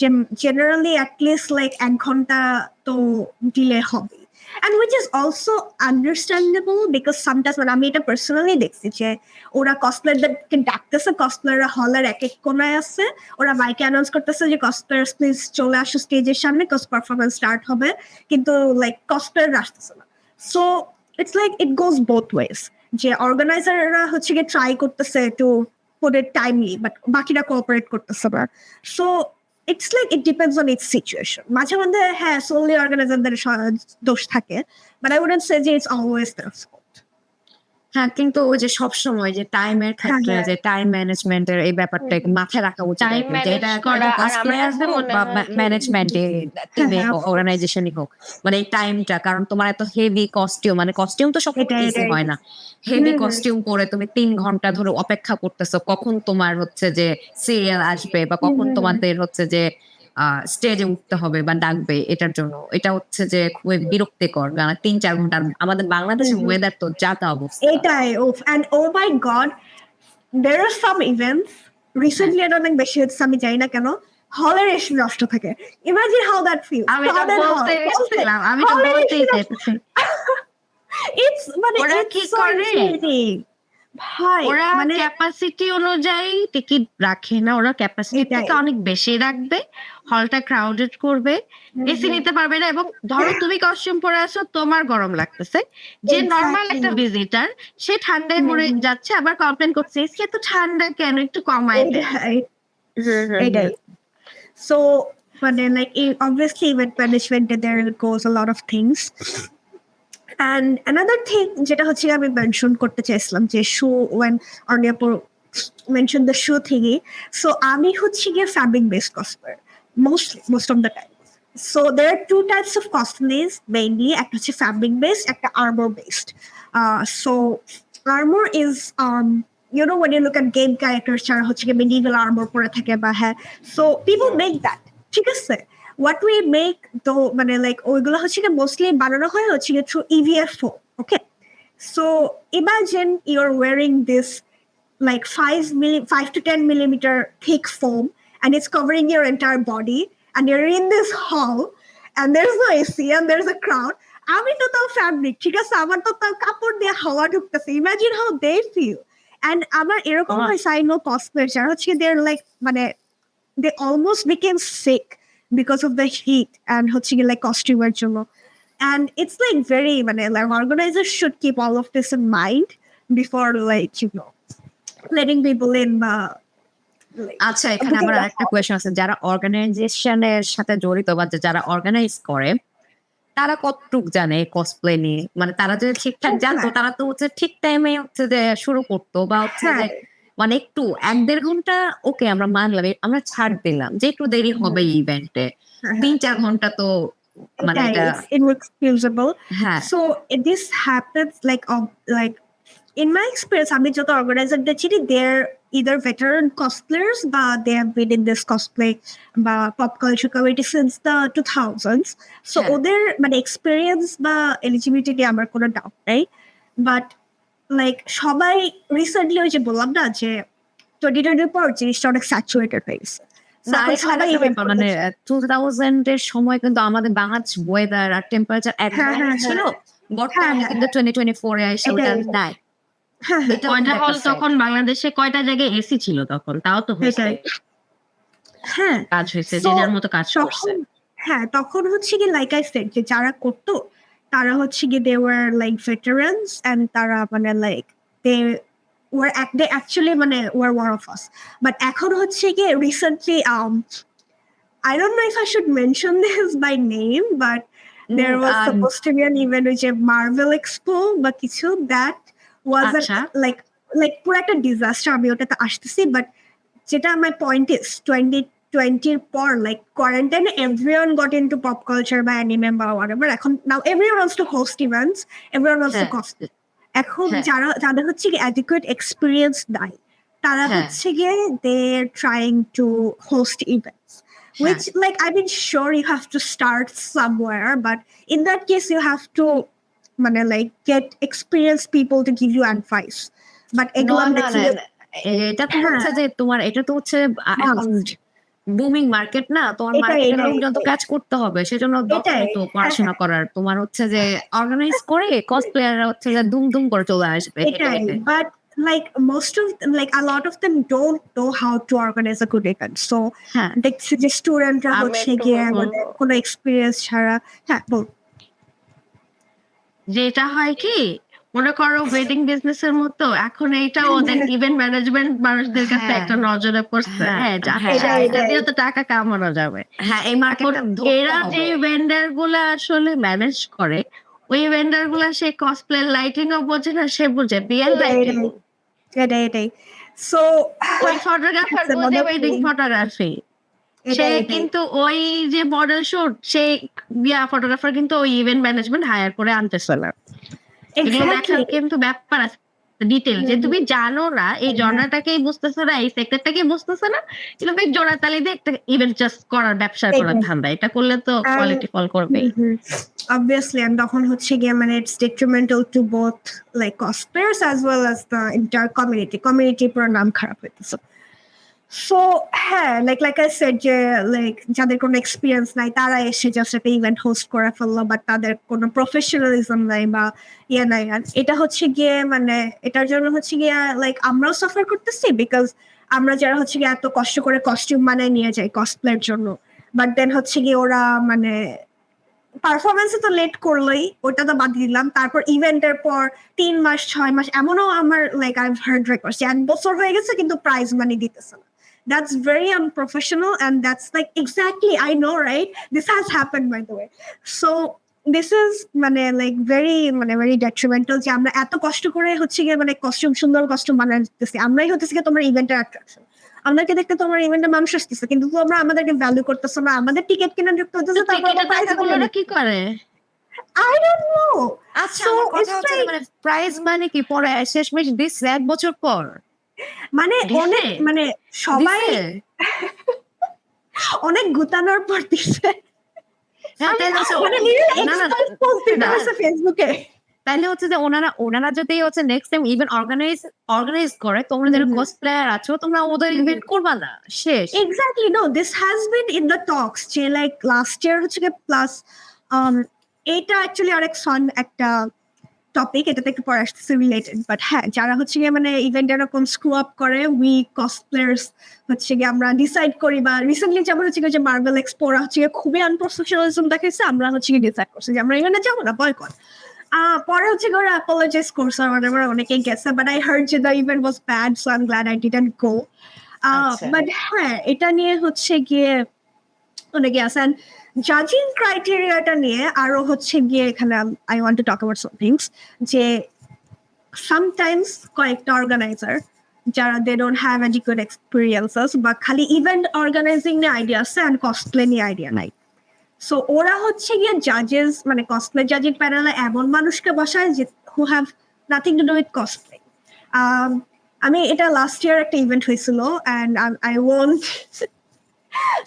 generally at least like 1 ঘন্টা তো ডিলে হবে। And which is also understandable, because sometimes when আমি এটা পার্সোনালি দেখছি যে ওরা কসপ্লেয়ারদেরকে ডাকতেছে, কসপ্লেয়াররা হলের এক এক কোনায় আছে, ওরা মাইকে অ্যানাউন্স করতেছে যে কসপ্লেয়ার্স প্লিজ চলে আসো স্টেজের সামনে, কজ পারফরমেন্স স্টার্ট হবে, কিন্তু লাইক কসপ্লেয়ার আসতেছে না। So it's like it goes both wedge, যে অর্গানাইজাররা হচ্ছে গিয়ে ট্রাই করতেছে to put it timely, but বাকিরা কোঅপারেট করতেছে না। So it's like it depends on its situation. মাঝে মধ্যে হ্যাঁ solely অর্গানাইজারদের দোষ থাকে, but I wouldn't say যে it's always their fault. হ্যাঁ, কিন্তু ওই যে সবসময় যে টাইমের ক্ষেত্রে যে টাইম ম্যানেজমেন্টের এই ব্যাপারটা মাথায় রাখা উচিত, Time manage করা, আর আমার কাছে মনে হয় ম্যানেজমেন্টে অর্গানাইজেশনই হোক, মানে এই টাইমটা, কারণ তোমার এত হেভি কস্টিউম, মানে কস্টিউম তো সব ইজি হয় না, হেভি কস্টিউম পরে তুমি 3 ঘন্টা ধরে অপেক্ষা করতেছো কখন তোমার হচ্ছে যে সিরিয়াল আসবে বা কখন তোমাদের হচ্ছে যে স্টেজে উঠতে হবে বা ডাকবে, এটার জন্য এটা হচ্ছে যে খুবই বিরক্তিকর। 3-4 ঘন্টা, আমাদের বাংলাদেশের ওয়েদার তো যা তা অবস্থা। এটাই and oh my god, there are some events recently এটা অনেক বেশি হচ্ছে, আমি জানি না কেন হলের এসে নষ্ট থাকে। Imagine how that feel. আমি তো বলতেই চাইছি। ইটস মানে ওরা কি করে ভাই, ওরা মানে ক্যাপাসিটি অনুযায়ী টিকিট রাখে না, ওরা ক্যাপাসিটি থেকে অনেক বেশি রাখবে, হলটা ক্রাউডেড করবে, এসি নিতে পারবে না। এবং ধরো তুমি কস্টিউম পরে আসো, তোমার গরম লাগতেছে, যে নর্মাল একটা ভিজিটার সে ঠান্ডায় মরে যাচ্ছে, আবার কমপ্লেন করছে এসি এত ঠান্ডা কেন, একটু কমায় দেয়। এটাই। সো মানে like obviously event management there goes a lot of things. And another thing যেটা হচ্ছে আমি মেনশন করতে চাইছিলাম যে show, when Arniapur mentioned the show thingy, so আমি হচ্ছে গিয়ে fabric based cosplayer most of the time. So there are 2 types of cosplays mainly, একটা হচ্ছে fabric based, একটা armor based. So armor is you know when you look at game characters যারা হচ্ছে গিয়ে medieval armor পরে থাকে বা হ্যাঁ, so people make that, ঠিক আছে? What we make though মানে like ওইগুলো হচ্ছে গিয়ে মোস্টলি বানানো হয় হচ্ছে গিয়ে through EVF foam. Okay, so imagine you're wearing this like 5 to 10 millimeter thick foam, and it's covering your entire body, and you're in this hall, and there's no AC and there's a crowd. আমি তো তাও fabric, ঠিক আছে, আমার তো তাও কাপড় দিয়ে হাওয়া ঢুকতেছে। Imagine how they feel. And আমার এরকম হয় I know cosplayers যারা হচ্ছে they're like মানে they almost became sick because of the heat and হচ্ছে গিয়ে like costumer জন্য। And it's like very মানে like organizers should keep all of this in mind before like you know letting people in বা আচ্ছা, এখানে আমার আরেকটা question আছে, যারা অর্গানাইজেশনের সাথে জড়িত বা যারা অর্গানাইজ করে তারা কতটুক জানে কসপ্লে নিয়ে, মানে তারা যদি ঠিকঠাক জানতো তারা তো হচ্ছে ঠিক টাইমে হচ্ছে যে শুরু করতো, বা হচ্ছে যে মানে একটু 1-1.5 ঘন্টা ওকে আমরা মানলাম, আমরা ছাড় দিলাম যে একটু দেরি হবে ইভেন্টে, 3-4 ঘন্টা তো মানে এটা inexcusable. হ্যাঁ So this happens like in my experience, আমি যত অর্গানাইজারদের চিনি they're either veteran cosplayers বা they have been in this cosplay বা pop culture community since the 2000s. So হ্যাঁ। ওদের মানে experience বা eligibility নিয়ে আমার কোনো ডাউট নেই, বাট লাইক সবাই রিসেন্টলি ওই যে বললাম না যে 2020 পর জিনিসটা অনেক স্যাচুরেটেড হয়ে গেছে। না, আরেকটা ব্যাপার, মানে 2000 এর সময় কিন্তু আমাদের বাংলাদেশ ওয়েদার আর টেম্পারেচার এক হ্যাঁ, হ্যাঁ, ছিল, হ্যাঁ, বর্তমানে হ্যাঁ, কিন্তু 2024 এ এসে ওটা এটাই। নাই। হ্যাঁ, হ্যাঁ, এটা কয়টা একটা হল side। তখন বাংলাদেশে কয়টা জায়গায় এসি ছিল তখন, তাও তো হয়েছে, এটাই। হ্যাঁ, কাজ হয়েছে, So, যে যার মতো কাজ করছে। হ্যাঁ, তখন হচ্ছে কি লাইক আই সেড যে যারা করতো তারা হচ্ছে কি দে ওয়ার লাইক ভেটারানস এন্ড তারা মানে লাইক they actually মানে were one of us. But এখন হচ্ছে কি recently I don't know if I should mention this by name, but there was supposed to be an event which a Marvel Expo বা কিছু that wasn't আচ্ছা। like পুরো একটা disaster, আমি ওটাতে আসতেছি, বাট যেটা my point is 2020 পর like quarantine everyone got into pop culture বা anime বা whatever. এখন now everyone wants to host events, everyone wants to cosplay. এখন যাদের হচ্ছে কি adequate experience নাই তারা হচ্ছে গিয়ে they're trying to host events, which like I mean sure you have to start somewhere, but in that case you have to মানে like get experienced people to give you advice. But এটা তো হচ্ছে যে তোমার এটা তো হচ্ছে booming market না, তোমার মার্কেটের লোকজন তো কাজ করতে হবে, সেজন্য দরকার তো পড়াশোনা করার। তোমার হচ্ছে যে অর্গানাইজ করে কসপ্লেয়াররা হচ্ছে যে দুম দুম করে চলে আসবে। But like most of them, like a lot of them don't know how to organize a good event. So দেখছি যে স্টুডেন্টরা হচ্ছে গিয়ে মানে কোনো এক্সপিরিয়েন্স ছাড়া বল যেটা হয় কি মনে করো ওয়েডিং বিজনেসের মতো এখন এইটা ওদের ইভেন্ট ম্যানেজমেন্ট মানুষদের কাছে একটা নজরে পড়ছে, এটা দিয়ে তো টাকা কামানো যাবে। এরা যে ভেন্ডার গুলা আসলে ম্যানেজ করে ওই ভেন্ডার গুলা সে কসপ্লে লাইটিং ও বোঝে না, সে বুঝে বিয়ের লাইটিং। এটাই সো ওই ফটোগ্রাফার বোঝে ওয়েডিং ফটোগ্রাফি, সে কিন্তু ওই যে মডেল শুট সেই ফটোগ্রাফার কিন্তু ওই ইভেন্ট ম্যানেজমেন্ট হায়ার করে আনতেছে না। কিন্তু ব্যাপার আছে ডিটেল যে তুমি জানো না, এই জনরাটাকেই বুঝতেছো না, এই সেক্টরটাকেই বুঝতেছো না, কিন্তু জোড়াতালি দিয়ে একটা ইভেন্ট জাস্ট করার ব্যবসা করার ধান্দা, এটা করলে তো কোয়ালিটি ফল করবে obviously. And তখন হচ্ছে গিয়ে মানে it's detrimental to both like cosplayers as well as the entire community পুরো নাম খারাপ হইতেছে। So like I said যে like যাদের কোনো এক্সপিরিয়েন্স নাই তারা এসে জাস্ট একটা ইভেন্ট হোস্ট করে ফেললো, বাট তাদের কোনো প্রফেশনালিজম নাই বা নাই। আর এটা হচ্ছে গিয়ে মানে এটার জন্য হচ্ছে গিয়ে লাইক আমরাও সাফার করতেছি, বিকজ আমরা যারা হচ্ছে গিয়ে এত কষ্ট করে কস্টিউম বানায় নিয়ে যাই কসপ্লের জন্য, বাট দেন হচ্ছে গিয়ে ওরা মানে পারফরমেন্সে তো লেট করলোই, ওটা তো বাদ দিলাম, তারপর ইভেন্টের পর 3 মাস 6 মাস এমনও আমার লাইক আই হার্ড রেকর্ডস 1 বছর হয়ে গেছে কিন্তু প্রাইজ মানি দিতেছে না। That's very unprofessional, and that's like exactly, I know, right? This has happened, by the way. So this is মানে like very detrimental যে আমরা এত কষ্ট করে হচ্ছে গিয়ে মানে কস্টিউম সুন্দর কস্টিউম বানাই দিতেছি, আমরাই হচ্ছে গিয়ে তোমার ইভেন্টের অ্যাট্রাকশন, আমাদেরকে দেখতে তোমার ইভেন্টে মানুষ আসতেছে কিন্তু তোমরা আমাদেরকে ভ্যালু করতেছো না, আমাদের টিকিট কেনা ঢুকতে হতেছে, তারপর কি করে I don't know. আচ্ছা কথা হচ্ছে মানে প্রাইজ মানে কি পরে শেষমেশ দিস 1 বছর পর মানে অনেক মানে সবাই অনেক গুতানোর পর দিচ্ছে ফেসবুকে। তাইলে হচ্ছে যে ওনারা যদি হচ্ছে নেক্সট টাইম ইভেন্ট অর্গানাইজ করে, তোমরা যারা কসপ্লেয়ার আছো তোমরা ওদের ইভেন্ট করবা না, শেষ। Exactly, no this has been in the talks যে লাইক লাস্ট ইয়ার হচ্ছে প্লাস এটা অ্যাকচুয়ালি অনেক ফান একটা টপিক, এটাতে একটু পরে আসতেছে রিলেটেড, বাট যারা হচ্ছে গিয়ে মানে ইভেন্ট এরকম স্ক্রু আপ করে উই কসপ্লেয়ার্স হচ্ছে গিয়ে আমরা ডিসাইড করি, বা রিসেন্টলি যেমন হচ্ছে যে মার্বেল এক্সপো হচ্ছে গিয়ে খুবই আনপ্রফেশনালিজম দেখাইছে, আমরা হচ্ছে গিয়ে ডিসাইড করছি যে আমরা ইভেন্টে যাবো না, বয়কট। পরে হচ্ছে ওরা অ্যাপোলজাইজ করছে অনেকেই গেছে, বাট আই হার্ড যে the event was bad, so I am glad I didn't go. But এটা নিয়ে হচ্ছে গিয়ে অনেকে আছে। অ্যান্ড জাজিং ক্রাইটেরিয়াটা নিয়ে আরো হচ্ছে গিয়ে এখানে I want to talk about some things, যে সামটাইমস কয়েকটা অর্গানাইজার যারা they don't have adequate experiences বা খালি ইভেন্ট অর্গানাইজিং নিয়ে আইডিয়া আছে অ্যান্ড কসপ্লে নিয়ে আইডিয়া নাই। সো ওরা হচ্ছে গিয়ে জাজেস মানে কসপ্লে জাজিং প্যানেলে এমন মানুষকে বসায় যে who have nothing to do with cosplay. আমি এটা লাস্ট ইয়ার একটা ইভেন্ট হয়েছিল and I won't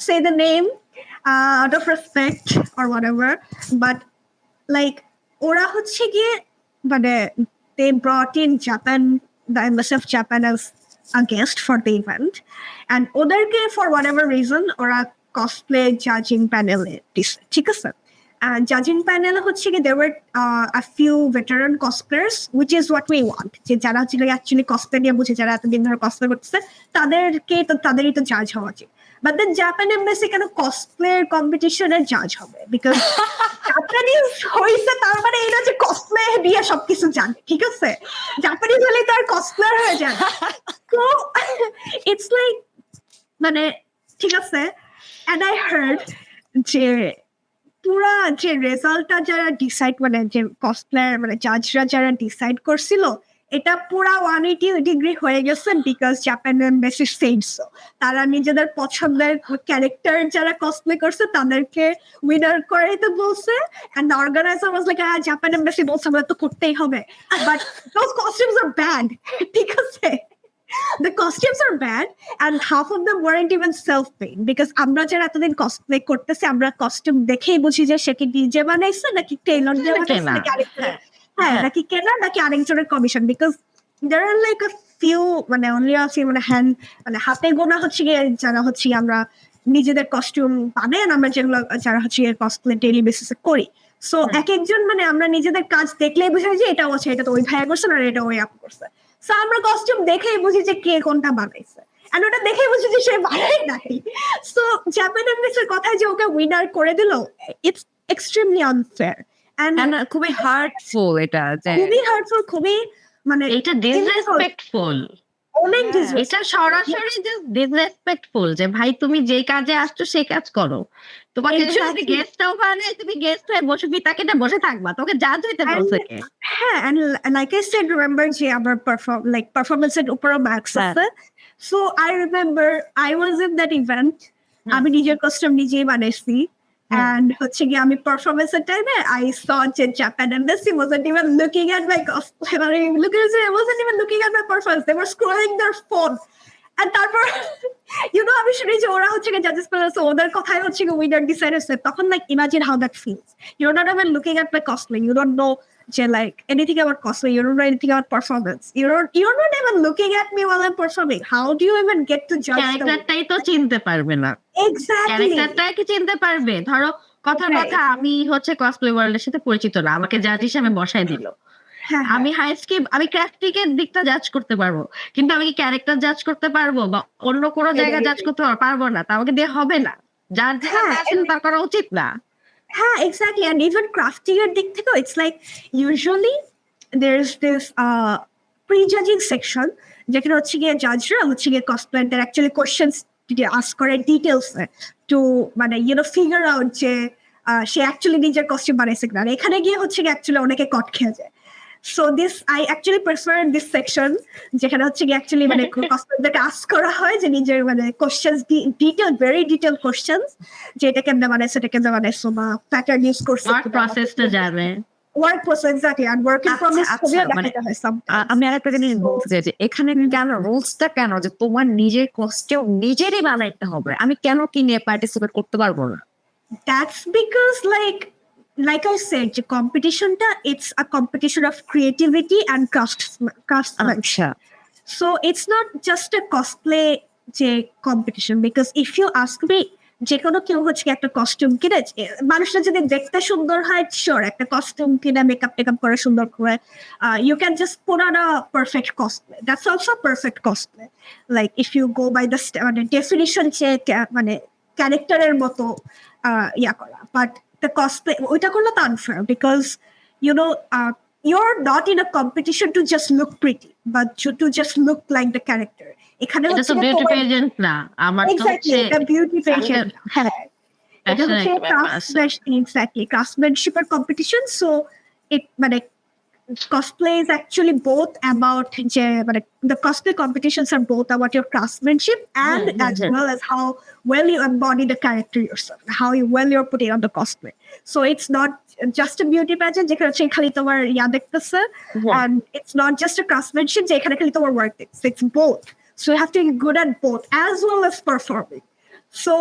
say the name out of respect or whatever, but like ওরা হচ্ছে গিয়ে মানে they brought in Japan, the embassy of Japan as a guest for the event, and ওদেরকে for whatever reason ওরা cosplay judging panel দিছে, ঠিক আছে? And judging panel হচ্ছে কি there were a few veteran cosplayers, which is what we want, যে যারা হচ্ছে actually cosplay নিয়ে বুঝে, যারা এতদিন ধরে cosplay করতেছে তাদেরই তো জাজ হওয়া উচিত। But then Japan embassy কেন cosplay competition এর জাজ হবে? Because জাপানিজ হইছে তার মানে এটা যে cosplay দিয়ে সবকিছু জানে, ঠিক আছে? জাপানিজ হলে তার cosplayer হয়ে যায়। So it's like মানে ঠিক আছে, and I heard যে পুরা যে রেজাল্টটা যারা ডিসাইড মানে যে কসপ্লেয়ার মানে জাজরা যারা ডিসাইড করছিল এটা পুরা 180 ডিগ্রি হয়ে গেছে because Japan embassy shed so. তারা নিজেদের পছন্দের ক্যারেক্টার যারা কসপ্লে করছে তাদেরকে উইনার করে তো বলছে, and the organiser was like Japan embassy বলছে আমাদের তো করতেই হবে, but those costumes are bad, ঠিক আছে? The costumes are bad and half of them weren't even self-made because আমরা যারা এতদিন cosplay করতেছি আমরা costume দেখেই বুঝি যে সে কি নিজে বানাইছে নাকি টেইলর দিয়ে বানাইছে নাকি আরেকজন, নাকি কেনা নাকি আরেকজনের commission, because there are like a few মানে only a few মানে হ্যান্ড মানে হাতে গোনা হচ্ছে গিয়ে যারা হচ্ছে আমরা নিজেদের কস্টিউম বানাই, আমরা যেগুলো যারা হচ্ছে cosplay ডেইলি বেসিসে করি। সো এক একজন মানে আমরা নিজেদের কাজ দেখলেই বুঝাই যে এটা হচ্ছে এটা তো ওই ভাইয়া করছে আর এটা ওই আপু করছে। সো আমরা কস্টিউম দেখেই বুঝি যে কে কোনটা বানাইছে, আর ওটা দেখেই বুঝি যে সে বানাই নাই। সো জাপান এমবাসির কথা যে ওকে উইনার করে দিল, ইটস এক্সট্রিমলি আনফেয়ার এন্ড খুবই হার্টফুল, এটা খুবই হার্টফুল, খুবই মানে এটা ডিসরেসপেক্টফুল, অনেক এটা সরাসরি ডিসরেসপেক্টফুল যে ভাই তুমি যে কাজে আসছো সেই কাজ করো, তোমাকে যদি গেস্টও বানায় তুমি গেস্ট হয়ে বসে তাকে না বসে থাকবা, তোকে জাজ হইতে বলছে কে? হ্যাঁ, and like I said, remember যে আমার performance এর উপর মার্কস আছে। So I remember I was in that event, আমি নিজের কস্টিউম নিজেই বানাইছি, and হচ্ছে গিয়ে আমি পারফরমেন্স এর টাইমে I saw যে Japan embassy wasn't even looking at my costume, wasn't even looking at my performance, they were scrolling their phone, and তারপর আমি শুনি যে ওরা হচ্ছে জাজেস প্যানেল ওদের কথাই হচ্ছে উইনার ডিসাইড হচ্ছে, তখন like imagine how that feels, you not even looking at my cosplay, you don't know যে like anything about cosplay, you don't know anything about performance, you not even looking at me while I'm performing, how do you even get to judge ক্যারেক্টারটাই তো চিনতে পারবে না। Exactly, ক্যারেক্টারটাই কি চিনতে পারবে? ধরো কথার কথা আমি হচ্ছে কসপ্লে ওয়ার্ল্ডের সাথে পরিচিত না, আমাকে জাজ হিসেবে বসায় দিল, আমি আমি ক্রাফটিং এর দিকটা জাজ করতে পারবো, কিন্তু আমি কি ক্যারেক্টার জাজ করতে পারবো বা অন্য কোনো জায়গা জাজ করতে পারবো না? তা আমাকে দিয়ে হবে না, যার তা করা উচিত না। হ্যাঁ, এক্স্যাক্টলি, এন্ড ইভেন ক্রাফটিং এর দিক থেকেও it's like usually there's this pre-judging section যেখানে হচ্ছে গিয়ে জাজরা হচ্ছে গিয়ে কসপ্লেয়ারদের অ্যাকচুয়ালি কোশ্চেন্স আস্ক করে ডিটেলস টু মানে ফিগার আউট যে সে অ্যাকচুয়ালি নিজের কস্টিউম বানাইছে কিনা, এখানে গিয়ে হচ্ছে গিয়ে অ্যাকচুয়ালি অনেকে কট খেয়ে যায়। So I actually prefer this section যেখানে হচ্ছে কি actually মানে কসপ্লেয়ারদেরকে আস্ক করা হয় যে নিজের মানে কোশ্চেন্স very detailed questions, যে এটা কেমনে বানাইছে বা প্যাটার্ন ইউজ করছে, ওয়ার্ক প্রসেসটা জানে, work process exactly, and work in progress খুবই দেখাতে হয় sometimes। আমি আরেকটা জিনিস বলতে চাই যে এখানে কেন রুলসটা কেন যে তোমার নিজের কস্টিউম নিজেরই বানাইতে হবে, আমি কেন কিনে পার্টিসিপেট করতে পারবো না? That's because like I said, the competition it's a competition of creativity and craftsmanship. So it's not just a cosplay competition, because if you ask me যে কোনো কেউ হচ্ছে একটা কস্টিউম কিনে মানুষটা যদি দেখতে সুন্দর হয়, শিওর একটা কস্টিউম কিনে মেকআপ টেকআপ করে সুন্দর করে you can just put on a perfect cosplay, that's also a perfect cosplay, like if you go by the definition মানে ক্যারেক্টারের মতো ইয়া করা, but the cosplay ওইটা করলে তো unfair, because you're not in a competition to just look pretty but to just look like the character. এখানে এটা তো বিউটি পেজেন্ট না, আমার তো হচ্ছে এটা বিউটি পেজেন্ট, হ্যাঁ এটা হচ্ছে ক্রাফটসম্যানশিপের কম্পিটিশন। সো মানে cosplay is actually both about the cosplay competitions are both about your craftsmanship and as well as how well you embody the character yourself, how well you're putting on the cosplay. So it's not just a beauty pageant যেখানে হচ্ছে খালি তোমার দেখতেছে, and it's not just a craftsmanship যেখানে খালি তোমার work দেখতেছে. It's both. So you have to be good at both as well as performing. So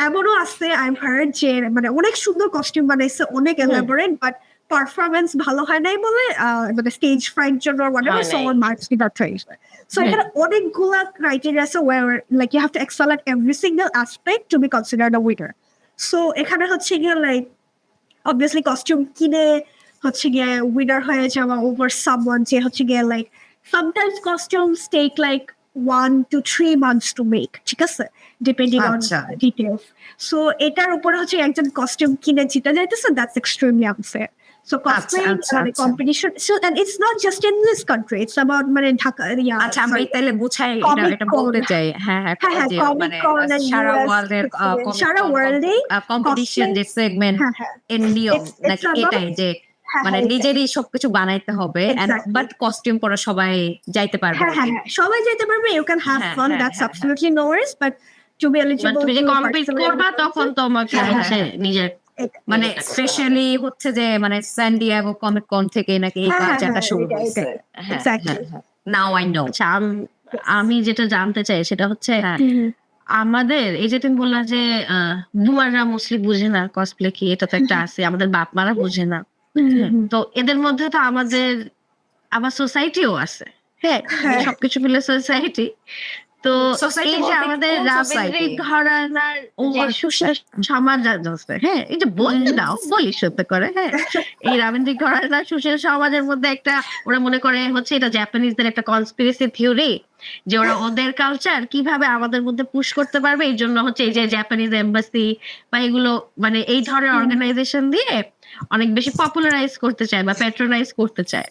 এমনও আছে I've heard যে মানে অনেক সুন্দর কস্টিউম বানাইছে, অনেক elaborate, but পারফরমেন্স ভালো হয় নাই বলে মানে স্টেজ ফ্রাইট জন্য whatever, so on marks be that হয়েছে. So এখানে অনেকগুলা ক্রাইটেরিয়া আছে where like you have to excel at every single aspect to be considered a winner. So এখানে হচ্ছে গিয়ে like obviously costume কিনে হচ্ছে গিয়ে winner হয়ে যাওয়া over someone যে হচ্ছে গিয়ে like sometimes costumes take like 1 to 3 months to make, ঠিক আছে, depending on details. So এটার উপরে হচ্ছে একজন কস্টিউম কিনে জিতে যাইতেছে, that's extremely unfair. So cosplay competition, so and it's not just in this country, it's about মানে ঢাকা আচ্ছা আমি তাহলে বুঝাই এটা বলতে চাই মানে সারা ওয়ার্ল্ডে কম্পিটিশন যে সেগমেন্ট ইন্ডিয়ান নাকি এটাই যে মানে নিজেরই সবকিছু বানাইতে হবে, বাট কস্টিউম পরা সবাই যাইতে পারবে, সবাই যাইতে পারবে, you can have fun, that's absolutely no worries, but to be eligible to compete করবা তখন তোমাকে নিজের মানে স্পেশালি হচ্ছে যে মানে স্যান ডিয়েগো কমিক কন থেকে নাকি এই কালচারটা শুরু হয়েছে। Now I know. আমি যেটা জানতে চাই সেটা হচ্ছে আমাদের এই যে তুমি বললা যে বুয়াররা মুসলিম বুঝে না কসপ্লে কি, এটা তো একটা আছে, আমাদের বাপ মারা বুঝে না, তো এদের মধ্যে তো আমার সোসাইটিও আছে, হ্যাঁ সবকিছু মিলে সোসাইটি। তো এই যে আমাদের রাজনৈতিক ঘরানার সমাজ আছে, হ্যাঁ এই যে বলতে দাও বলি সত্য করে, হ্যাঁ এই রাজনৈতিক ঘরানার সুশীল সমাজের মধ্যে একটা ওরা মনে করে হচ্ছে এটা জাপানিজদের একটা কনস্পিরেসি থিওরি যে ওরা ওদের কালচার কিভাবে আমাদের মধ্যে পুশ করতে পারবে, এই জন্য হচ্ছে এই যে জাপানিজ এম্বাসি বা এগুলো মানে এই ধরনের অর্গানাইজেশন দিয়ে অনেক বেশি পপুলারাইজ করতে চায় বা প্যাট্রোনাইজ করতে চায়।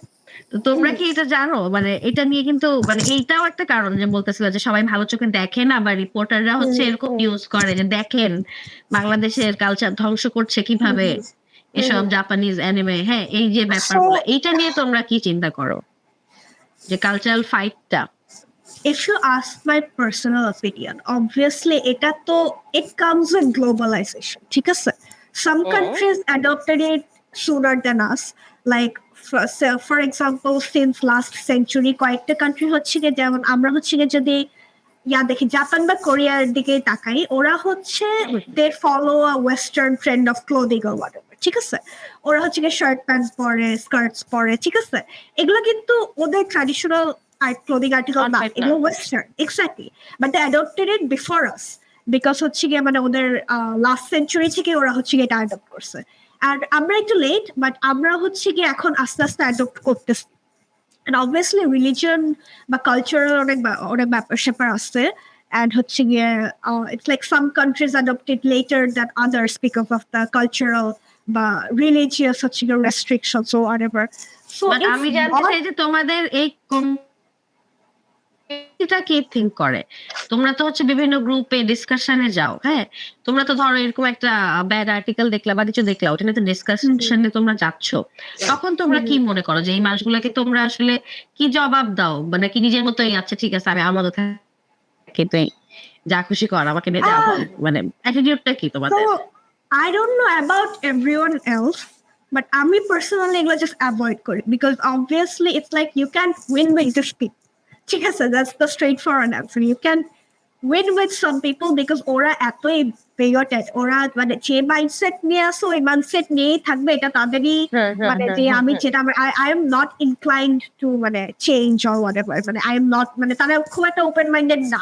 তো তোমরা কি এটা জানো? মানে এটা নিয়ে কিন্তু মানে এইটাও একটা কারণ যে বলতেছিল যে সবাই ভালো চোখে দেখে না, বা রিপোর্টাররা হচ্ছে এরকম নিউজ করে যে দেখেন বাংলাদেশের কালচার ধ্বংস করছে কিভাবে এসব জাপানিজ অ্যানিমে, হ্যাঁ এই যে ব্যাপারগুলো, এইটা নিয়ে তোমরা কি চিন্তা করো যে কালচারাল ফাইটটা? If you ask my personal opinion, obviously এটা তো it comes with globalization, ঠিক আছে? Some countries adopted it sooner than us, like for example since last century কয়েকটা কান্ট্রি হচ্ছে গিয়ে, যেমন আমরা হচ্ছে গিয়ে যদি দেখি জাপান বা কোরিয়ার দিকে তাকাই, ওরা হচ্ছে they follow a western trend of clothing or whatever, ঠিক আছে, ওরা হচ্ছে গিয়ে শার্ট প্যান্ট পরে, স্কার্টস পরে, ঠিক আছে, এগুলো কিন্তু ওদের ট্র্যাডিশনাল clothing article না, এগুলো western, exactly, but they adopted it before us because হচ্ছে গিয়ে মানে ওদের লাস্ট সেঞ্চুরি থেকে ওরা হচ্ছে গিয়ে এটা অ্যাডপ্ট করছে, আর আমরা একটু লেট, বাট আমরা হচ্ছে গিয়ে এখন আস্তে আস্তে অ্যাডপ্ট করতেছি। And obviously religion বা কালচারাল অনেক ব্যাপার স্যাপার আছে, and হচ্ছে গিয়ে it's like some countries adopt it later than others because of the cultural বা religious হচ্ছে গিয়ে restrictions or whatever. So আমি জানতে চাই যে তোমাদের এই এটা কি থিঙ্ক করে, তোমরা তো হচ্ছে বিভিন্ন গ্রুপে ডিসকাশনে যাও, হ্যাঁ তোমরা তো ধরো এরকম একটা ব্যাড আর্টিকেল দেখলা বা কিছু দেখলা, ওটা নিয়ে তো ডিসকাশনে তোমরা যাচ্ছ, তখন তোমরা কি মনে করো যে এই মানুষগুলোকে তোমরা আসলে কি জবাব দাও, মানে কি নিজের মতোই আচ্ছা ঠিক আছে আমি আমার মতো থাকি, যা খুশি কর আমাকে নিয়ে যাবো, মানে অ্যাটিটিউডটা কি তোমাদের? I don't know about everyone else, but আমি personally এগুলো just avoid করি, because obviously it's like you can't win with this people, ঠিক আছে, that's the straightforward answer. You can win with some people because ওরা এতই bigoted, ওরা মানে যে মাইন্ডসেট নিয়ে আসো ওই মাইন্ডসেট নিয়েই থাকবে, এটা তাদেরই মানে যে আমি যেটা I am not inclined to মানে change or whatever, মানে I am not মানে তারা খুব একটা ওপেন মাইন্ডেড না,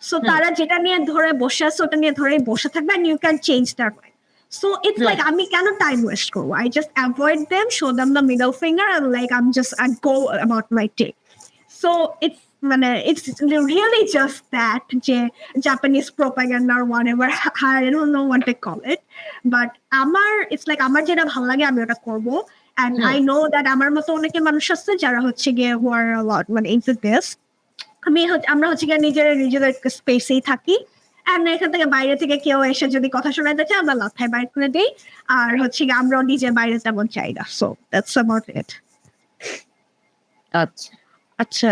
সো তারা যেটা নিয়ে ধরে বসে আছে ওটা নিয়ে ধরে বসে থাকবে, and you can change their mind. So it's like আমি কেন টাইম ওয়েস্ট করবো, I just avoid them, show them the middle finger, and like I'd go about my day. So it's really just that Japanese propaganda or whatever, I don't know what they call it, but it's like আমার যেটা ভালো লাগে আমি ওটা করবো, and I know that আমার মতো অনেকে মানুষ আছে যারা হচ্ছে গিয়ে who are a lot মানে into this, আমরা হচ্ছে গিয়ে নিজেদের স্পেসেই থাকি, আর এখান থেকে বাইরে থেকে কেউ এসে যদি কথা শোনাতে চায় আমরা লাথায় বাইরে করে দিই, আর হচ্ছে গিয়ে আমরাও নিজে বাইরে তেমন চাই না, so that's about it. আচ্ছা আচ্ছা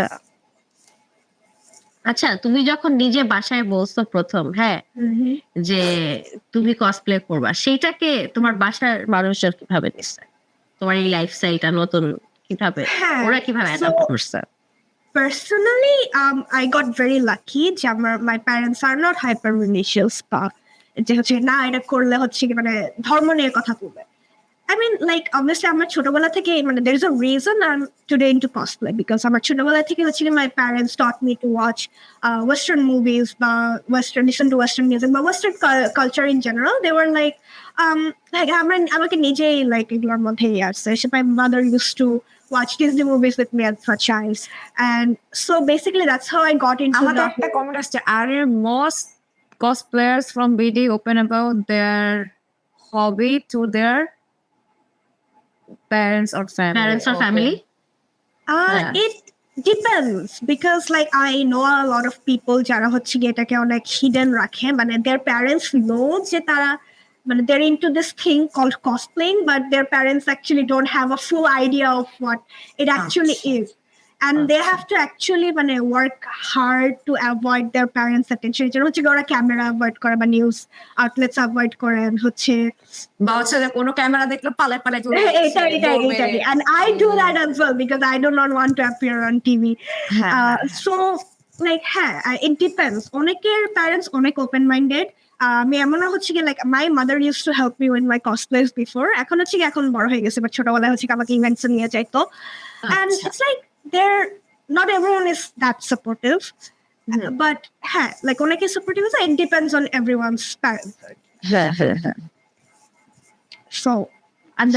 আচ্ছা, তুমি যখন নিজে বাসায় বলছো প্রথম, হ্যাঁ, যে তুমি কসপ্লে করবা, সেইটাকে তোমার বাসার মানুষজন কিভাবে নিচ্ছে? তোমার এই লাইফস্টাইলটা নতুন কিভাবে, হ্যাঁ, ওরা কিভাবে so অ্যাডাপ্ট করছে? personally, I got very lucky যে my parents are not hyper religious বা যে হচ্ছে না এটা করলে হচ্ছে কি মানে ধর্ম নিয়ে কথা বলবে. I mean, like obviously আমার ছোটবেলা থেকে মানে there is a reason I'm today into cosplay because আমার ছোটবেলা থেকে হচ্ছে কি my parents taught me to watch Western movies বা listen to Western music বা Western culture in general. They were like আমাকে নিজেই like এগুলোর মধ্যে আসছে. My mother used to watch Disney movies with me as a child, and so basically that's how I got into আমাদের the একটা comment আসছে, are most cosplayers from BD open about their hobby to their parents or family? Parents or Okay. family? Yeah. It depends because like I know a lot of people যারা হচ্ছে গিয়ে এটাকে অনেক hidden রাখে মানে their parents know যে তারা মানে they're into this thing called cosplaying but their parents actually don't have a full idea of what it actually is, and they have to actually মানে work hard to avoid their parents attention. যেন হচ্ছে গিয়ে ওরা camera avoid করে বা news outlets avoid করে হচ্ছে বা হচ্ছে যে কোনো ক্যামেরা দেখলে পালায় পালায় চলে যাচ্ছে, এটাই and I do that as well because I do not want to appear on TV. So like it depends. অনেকের parents অনেক open minded. আমি এমন হচ্ছে কি like my mother used to help me with my cosplays before. এখন হচ্ছে কি এখন বড় হয়ে গেছে বাট ছোটবেলায় হচ্ছে কি আমাকে ইভেন্টস নিয়ে যাইতো, and it's like they're not everyone is that supportive. But like অনেকে supportive is it depends on everyone's parents. So And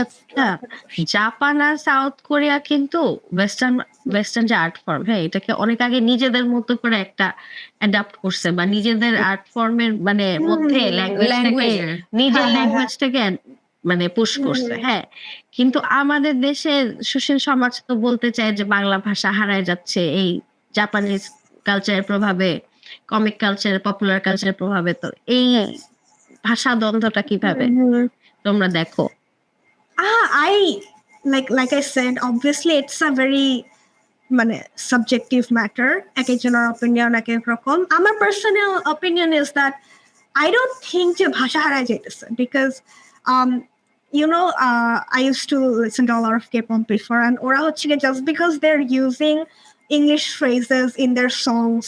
Japan আর সাউথ কোরিয়া কিন্তু ওয়েস্টার্ন যে আর্ট ফর্ম, হ্যাঁ, এটাকে অনেক আগে নিজেদের মতো করে একটা অ্যাডাপ্ট করছে বা নিজেদের আর্ট ফর্মের মানে মধ্যে ল্যাঙ্গুয়েজটাকে নিজের ল্যাঙ্গুয়েজটাকে মানে পুশ করছে, হ্যাঁ। কিন্তু আমাদের দেশে সুশীল সমাজ তো বলতে চায় যে বাংলা ভাষা হারায় যাচ্ছে এই জাপানিজ কালচারের প্রভাবে, কমিক কালচার, পপুলার কালচারের প্রভাবে। তো এই ভাষা দ্বন্দ্বটা কিভাবে তোমরা দেখো? I like I said, obviously it's a very মানে subjective matter. একজনের opinion এক এক রকম. আমার personal opinion is that I don't think যে ভাষা হারায় যাইতেছে because I used to listen to a lot of K-pop before and ওরা হচ্ছে just because they're using English phrases in their songs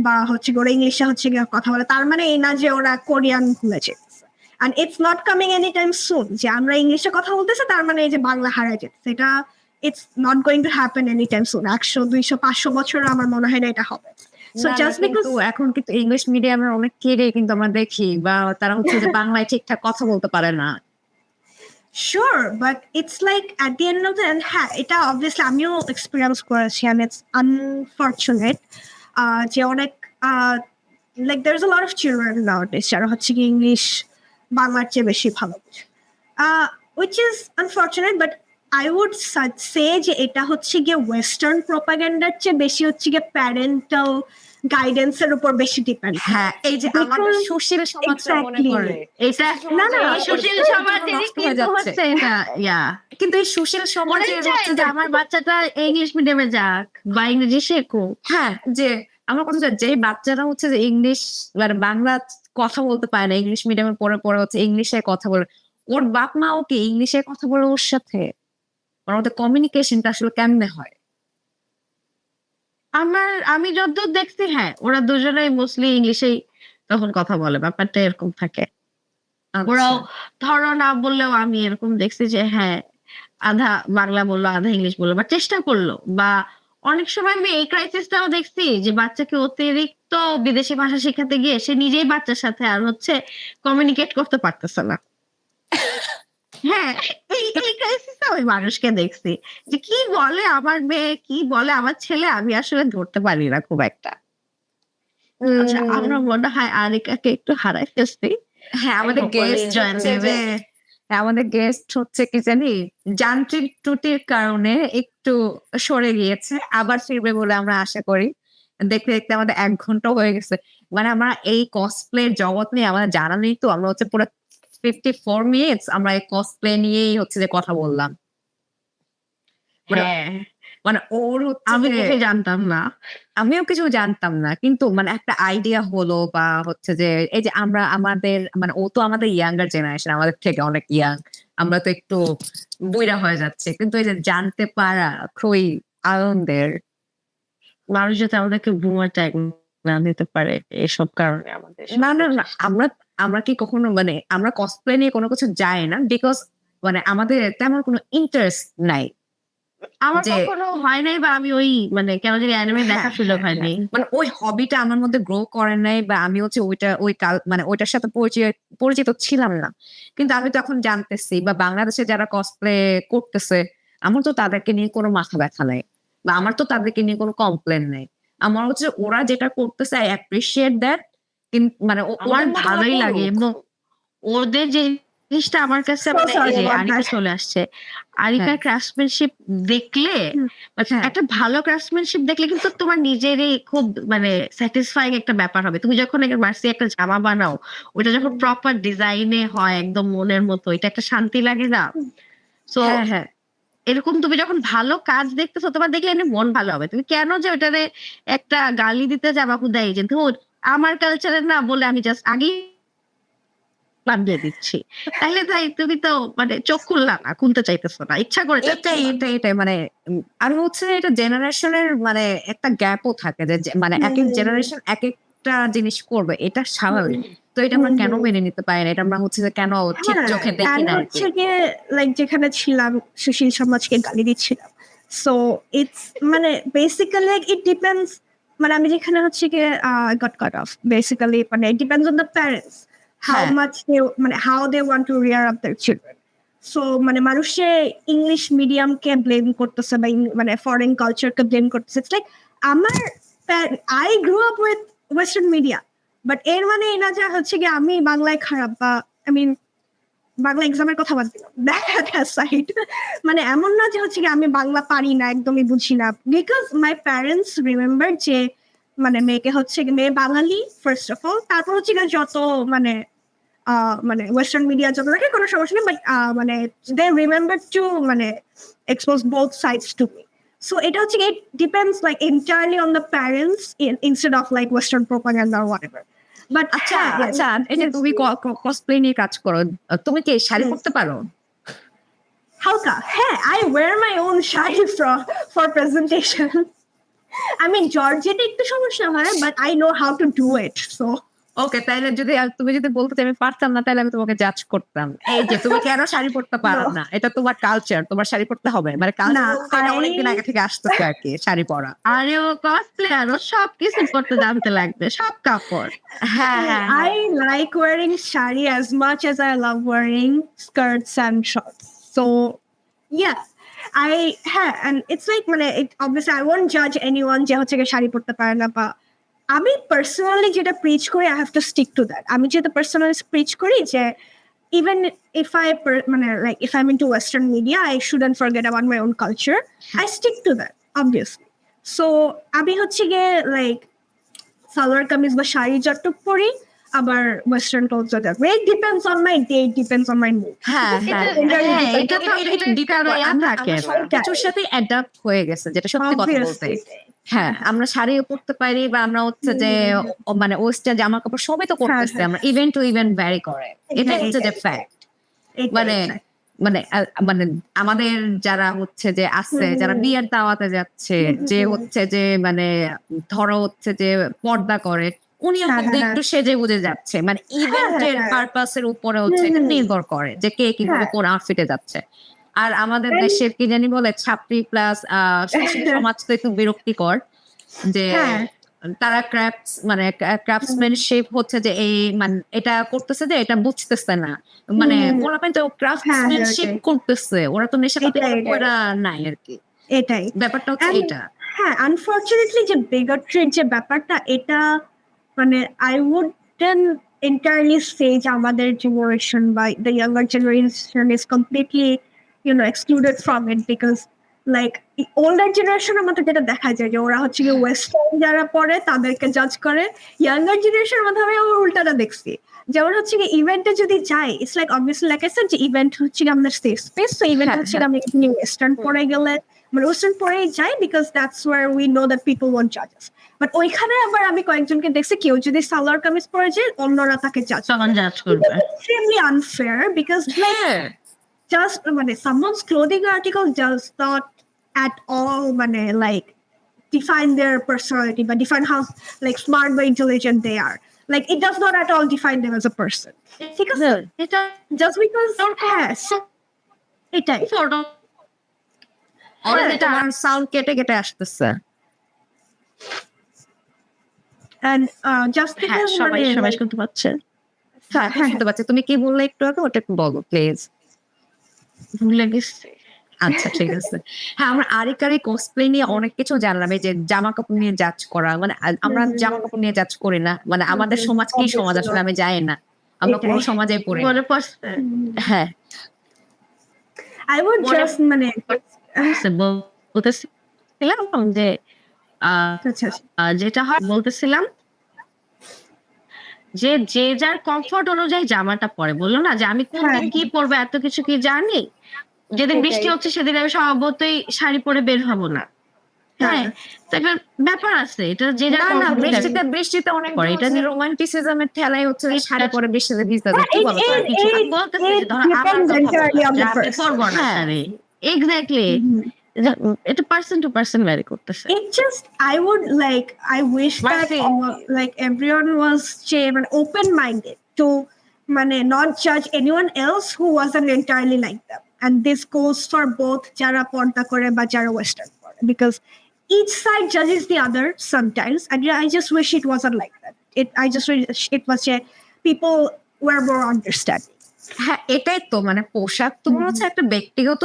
বা হচ্ছে ওরা ইংলিশে হচ্ছে কথা বলে তার মানে এই না যে ওরা কোরিয়ান ভুলে যেতেছে. And it's not coming anytime soon. যে আমরা ইংলিশে কথা বলতেছি তার মানে এই যে বাংলা হারায় যেতেছে, এটা it's not going to happen anytime soon. 100, 200, 500 বছর আমার মনে হয় না এটা হবে. So just because এখন কিন্তু ইংলিশ মিডিয়ামের অনেক কেড়ে কিন্তু আমরা দেখি বা তারা হচ্ছে যে বাংলায় ঠিকঠাক কথা বলতে পারে না. Sure, but it's like at the end of the day, এটা obviously আমিও এক্সপেরিয়েন্স করেছি and it's unfortunate যে অনেক like there's a lot of children nowadays যারা হচ্ছে কি ইংলিশ বাংলার চেয়ে বেশি ভালো বোঝে, which is unfortunate, but I would say যে এটা হচ্ছে গিয়ে ওয়েস্টার্ন প্রপাগান্ডার চেয়ে বেশি হচ্ছে গিয়ে প্যারেন্টাল গাইডেন্সের উপর বেশি ডিপেন্ড. হ্যাঁ, এই যে আমাদের সুশীল সমাজ মনে করে এটা না সুশীল সমাজে কিন্তু হচ্ছে এটা কিন্তু এই সুশীল সমাজে হচ্ছে যে আমার বাচ্চাটা ইংলিশ মিডিয়ামে যাক বা ইংরেজি শেখুক, হ্যাঁ, যে আমার কথা যে বাচ্চারা হচ্ছে যে ইংলিশ মানে বাংলা কথা বলতে পারে না, ইংলিশ মিডিয়ামে পড়ে পড়ে হচ্ছে ইংলিশে কথা বলে, ওর বাপ মা ওকে ইংলিশে কথা বলে ওর সাথে, ওদের কমিউনিকেশনটা আসলে কেমনে হয়? আমি যতদূর দেখছি ওরা দুজনেই মোস্টলি ইংলিশেই তখন কথা বলে, ব্যাপারটা এরকম থাকে। ওরাও ধরো না বললেও আমি এরকম দেখছি যে আধা বাংলা বললো আধা ইংলিশ বললো বা চেষ্টা করলো, বা অনেক সময় আমি এই ক্রাইসিসটাও দেখছি যে বাচ্চাকে অতিরিক্ত বিদেশি ভাষা শেখাতে গিয়ে সে নিজেই বাচ্চার সাথে আর হচ্ছে কমিউনিকেট করতে পারতেছে না। এই ক্রাইসিসটা আমি মানুষকে দেখছি যে কি বলে আমার মেয়ে, কি বলে আমার ছেলে, আমি আসলে ধরতে পারি না খুব একটা। আচ্ছা, আমরা মনে হয় আরিকাকে একটু হারাই ফেলছি। আমাদের গেস্ট হচ্ছে কি জানি যান্ত্রিক ত্রুটির কারণে একটু সরে গিয়েছে, আবার ফিরবে বলে আমরা আশা করি। দেখতে দেখতে আমাদের 1 ঘন্টা হয়ে গেছে, মানে আমরা এই কসপ্লে জগৎ নিয়ে আমাদের জানা নেই, তো আমরা হচ্ছে পুরো 54 মিনিটস আমরা এই কসপ্লে নিয়েই হচ্ছে যে কথা বললাম। মানে ওর হচ্ছে আমি যে কিছু জানতাম না। আমিও কিছু জানতাম না, কিন্তু মানে একটা আইডিয়া হলো বা হচ্ছে যে এই যে আমরা আমাদের মানে ও তো আমাদের ইয়াঙ্গার জেনারেশন, আমাদের থেকে অনেক ইয়াং, আমরা তো একটু বুইড়া হয়ে যাচ্ছে, কিন্তু এই যে জানতে পারা খুবই আনন্দের। মানুষ যাতে আমাদেরকে বুমার ট্যাগ না দিতে পারে এসব কারণে আমাদের না না না, আমরা আমরা কি কখনো মানে আমরা কসপ্লে নিয়ে কোনো কিছু যাই না, বিকজ মানে আমাদের তেমন কোনো ইন্টারেস্ট নাই আমার যে কখনো হয় নাই, বা আমি ওই মানে কেন জানি অ্যানিমে দেখা সুযোগ হয়নি। মানে ওই হবিটা আমার মধ্যে গ্রো করে নাই, বা আমি হচ্ছে ওইটা ওই কাল মানে ওইটার সাথে পরিচিত ছিলাম না। কিন্তু আমি তখন জানতেছি, বা বাংলাদেশে যারা কসপ্লে করতেছে, আমার তো তাদেরকে নিয়ে কোনো মাথা ব্যথা নাই, বা আমার তো তাদেরকে নিয়ে কোনো কমপ্লেন নেই। আমার হচ্ছে ওরা যেটা করতেছে আই অ্যাপ্রিসিয়েট দ্যাট, কিন্তু মানে আমার ওদের মতো ওরা ভালোই লাগে, করুক। এবং ওদের যে জিনিসটা আমার কাছে So মানে এই sorry যে about আরিকা that. চলে আসছে, আরিকার ক্রাফটসম্যানশিপ দেখলে হ্যাঁ একটা ভালো ক্রাফটসম্যানশিপ দেখলে কিন্তু তোমার নিজেরই খুব মানে স্যাটিসফাইং একটা ব্যাপার হবে। তুমি যখন মার্সি একটা জামা বানাও, ওটা যখন প্রপার ডিজাইনে হয় একদম মনের মতো, এটা একটা শান্তি লাগে না? সো হ্যাঁ হ্যাঁ এরকম তুমি যখন ভালো কাজ দেখতেছো, তোমার দেখলে এমনি মন ভালো হবে। তুমি কেন যে ওটারে একটা গালি দিতে যাবা হুদাই যে ধুর আমার কালচারের না বলে আমি জাস্ট আগেই বাদ দিচ্ছি, তাইলে তাই তুমি তো মানে চোখ খুললা না, খুলতে চাইতেছো না, ইচ্ছা করে চাচ্ছো এটাই না। এটাই এটাই মানে আর হচ্ছে এটা জেনারেশনের মানে একটা গ্যাপও থাকে, যে মানে এক এক জেনারেশন এক একটা জিনিস করবে, এটা স্বাভাবিক। তো এটা আমরা কেন মেনে নিতে পারি না? এটা আমরা হচ্ছে যে কেন ঠিক হ্যাঁ, চোখে দেখি and না আর কি। হচ্ছে গিয়ে লাইক যেখানে ছিলাম সুশীল সমাজকে গালি দিচ্ছিলাম। সো ইটস মানে বেসিক্যালি লাইক ইট ডিপেন্ডস, মানে আমি যেখানে হচ্ছে গিয়ে গট কাট অফ বেসিক্যালি, মানে it depends on the parents how হ্যাঁ মাচ দে মানে how they want to rear up their children. So মানে মানুষে ইংলিশ মিডিয়ামকে ব্লেম করতেছে বা মানে ফরেন কালচারকে ব্লেম করতেছে। ইটস লাইক আমার I grow up with western media, but এর মানে এই না যে হচ্ছে গিয়ে আমি বাংলায় খারাপ, বা আই মিন বাংলা এক্সামের কথা বাদ দিলাম, দ্যাট সাইড মানে এমন না যে হচ্ছে কি আমি বাংলা পারি না, একদমই বুঝি না, বিকজ মাই প্যারেন্টস রিমেম্বার যে মানে মেয়েকে হচ্ছে মেয়ে বাঙালি ফার্স্ট অফ অল, তারপর হচ্ছে গিয়ে যত মানে মানে ওয়েস্টার্ন মিডিয়া যত থাকে কোনো সমস্যা নেই, বাট মানে দে রিমেম্বার টু মানে expose both sides to me. So এটা হচ্ছে it depends like entirely on the parents instead of like western propaganda or whatever. But আচ্ছা আচ্ছা, এই যে তুমি কসপ্লে নিয়ে কাজ করো, তুমি কি শাড়ি পরতে পারো? হালকা, হ্যাঁ, I wear my own sari for presentation. I mean জর্জেটে একটু সমস্যা হয়, but I know how to do it. So ওকে, তাইলে যদি তুমি যদি বলতে যে আমি পারতাম না, তাহলে আমি তোমাকে জাজ করতাম, এই যে তুমি কেন শাড়ি পরতে পারো No. না, এটা তোমার কালচার, তোমার শাড়ি পরতে হবে, মানে না, কালচার অনেকদিন আগে থেকে আসতেছে আর কি শাড়ি পরা। আরে ও কসপ্লেয়ার, ও সবকিছু করতে জানতে লাগবে, সব কাপড়। হ্যাঁ হ্যাঁ I like wearing shari as much as I love wearing skirts and shorts. So yeah, and it's like মানে obviously I won't judge anyone যে হচ্ছে গিয়ে শাড়ি পরতে পারে না, বা আমি পার্সোনালি যেটা প্রিচ করি I have to stick to that. আমি যেটা পার্সোনালি প্রিচ করি যে even if মানে like if I'm into Western media, I shouldn't forget about my own culture. I stick to that obviously. So আমি হচ্ছে গিয়ে like সালোয়ার কামিজ বা শাড়ি যতটুক পরি, আবার ওয়েস্টার্ন ক্লোথস যতটুক। It depends on my day, it depends on my mood. হ্যাঁ হ্যাঁ এটা তো থাকে না। কিছুর সাথে অ্যাডাপ্ট হয়ে গেছে, যেটা সত্যি কথা বলতে। হ্যাঁ, আমরা শাড়িও পরতে পারি, বা আমরা হচ্ছে যে মানে ওয়েস্টার্ন জামা কাপড় সবই তো করতেছি আমরা, ইভেন্ট টু ইভেন্ট ভ্যারি করে, এটা হচ্ছে যে ফ্যাক্ট। মানে মানে মানে আমাদের যারা হচ্ছে যে আসছে, যারা বিয়ের দাওয়াতে যাচ্ছে, যে হচ্ছে যে মানে ধরো হচ্ছে যে পর্দা করে, উনিও কিন্তু একটু সেজে গুজে যাচ্ছে, মানে ইভেন্টের পারপাসের উপরে হচ্ছে এটা নির্ভর করে যে কে কিভাবে কোন আউটফিটে যাচ্ছে। আর আমাদের দেশের কি জানি বলে ছাত্রী প্লাস সমাজ তো একটু বিরক্তিকর, যে তারা ক্রাফটসম্যানশিপ হচ্ছে যে এই মানে এটা করতেছে যে এটা বুঝতেছে না, মানে পোলাপান তো ক্রাফটসম্যানশিপ করতেছে, ওরা তো নেশাপাতি ওরা নাই আর কি, এটাই ব্যাপারটা হচ্ছে এটা। হ্যাঁ, আনফরচুনেটলি যে বিগট্রির যে ব্যাপারটা, এটা মানে আই উডন্ট entirely say যে আমাদের জেনারেশন বা the younger generation is completely excluded from it, because like older generation আমাদের যেটা দেখা যায় যে ওরা হচ্ছে কি ওয়েস্টার্ন যারা পড়ে তাদেরকে জাজ করে, ইয়াঙ্গার জেনারেশন মধ্যে আমি উল্টাটা দেখছি, যেমন হচ্ছে কি ইভেন্টে যদি যাই it's like obviously like I said যে ইভেন্ট হচ্ছে কি আমাদের সেফ স্পেস, সো ইভেন্ট হচ্ছে কি আমরা এখানে ওয়েস্টার্ন পরে গেলে মানে ওয়েস্টার্ন পরেই যাই because that's where we know that people want জাজেস। বাট ওইখানে আবার আমি কয়েকজনকে দেখছি কেউ যদি সালোয়ার কামিজ পরে যায় অন্যরা তাকে জাজ করবে, extremely unfair because like just মানে someone's clothing article does not at all মানে like define their personality but define how like smart or intelligent they are. Like it does not at all define them as a person. Because এটা just because yes এটাই তোমার sound কেটে কেটে আসতেছে and just because সবাই like- শুনতে পাচ্ছে। শুনতে পাচ্ছি। তুমি কি বললে একটু আগে ওটা একটু বলো প্লিজ। ভুলে গেছি। আচ্ছা ঠিক আছে। হ্যাঁ, আমরা আরিকার এই কসপ্লে নিয়ে অনেক কিছু জানলাম, এই যে জামা কাপড় নিয়ে জাজ করা, মানে আমরা জামা কাপড় নিয়ে জাজ করি না, মানে আমাদের সমাজ কি সমাজ আসলে আমি জানি না, আমরা কোনো সমাজে পড়ি না। মনে পড়ছে হ্যাঁ I would just মানে বলতেছিলাম যে যেটা হয় বলতেছিলাম যে যে যার কমফোর্ট অনুযায়ী জামাটা পরে, বললো না যে আমি কোন দিন কি পরবো এত কিছু কি জানি, যেদিন বৃষ্টি হচ্ছে সেদিন আমি স্বভাবতই শাড়ি পরে বের হবো না। হ্যাঁ, তো একটা ব্যাপার আছে, এটা যে যার না comfort বৃষ্টিতে অনুযায়ী। বৃষ্টিতে অনেক পরে এটা এটা রোমান্টিসিজমের ঠেলাই হচ্ছে এই শাড়ি পরে বৃষ্টিতে ভিজতে যায়। কি বলো তোমার কিছু? আমি বলতেছি যে ধরো আমার depends কথা entirely বললাম on যে the আমি person. পরবো না হ্যাঁ। শাড়ি, এক্স্যাক্টলি এটা পার্সন টু পার্সন ভ্যারি করতেছে। It just I would like I wish that like everyone was open minded to মানে not judge anyone else who wasn't entirely like them, and this goes for both jara porda kore ba jara western kore, because each side judges the other sometimes, and I just wish it wasn't like that. I just wish it was people were more understanding. হ্যাঁ এটাই তো, মানে পোশাক তোমার হচ্ছে একটা ব্যক্তিগত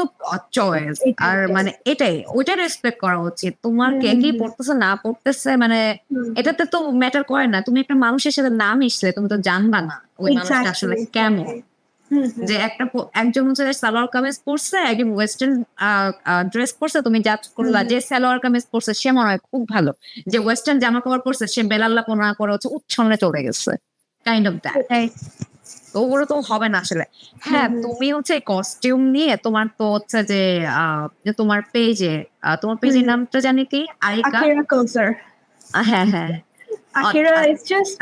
choice, আর মানে এটাই ওইটা রেসপেক্ট করা উচিত। তোমার কে কি পড়তেছে না পড়তেছে মানে এটাতে তো ম্যাটার করে না। তুমি একটা মানুষের সাথে না মিশলে তুমি তো জানবা না ওই মানুষটা আসলে কেমন। যে একজন হচ্ছে সালোয়ার কামিজ পরছে, একজন ওয়েস্টার্ন ড্রেস পরছে, তুমি জাজ করলা যে সালোয়ার কামিজ পরছে সে মনে হয় খুব ভালো, যে ওয়েস্টার্ন জামা কাপড় পরছে সে বেলাল্লাপনা করে হচ্ছে উচ্ছন্নে চলে গেছে, কাইন্ড অফ দ্যাট। তো ওগুলো তো হবে না আসলে। হ্যাঁ, তুমি হচ্ছে কস্টিউম নিয়ে তোমার তো হচ্ছে যে তোমার পেজের নামটা জানি কি, আরিকা? Akira Cozer. হ্যাঁ হ্যাঁ Akira is just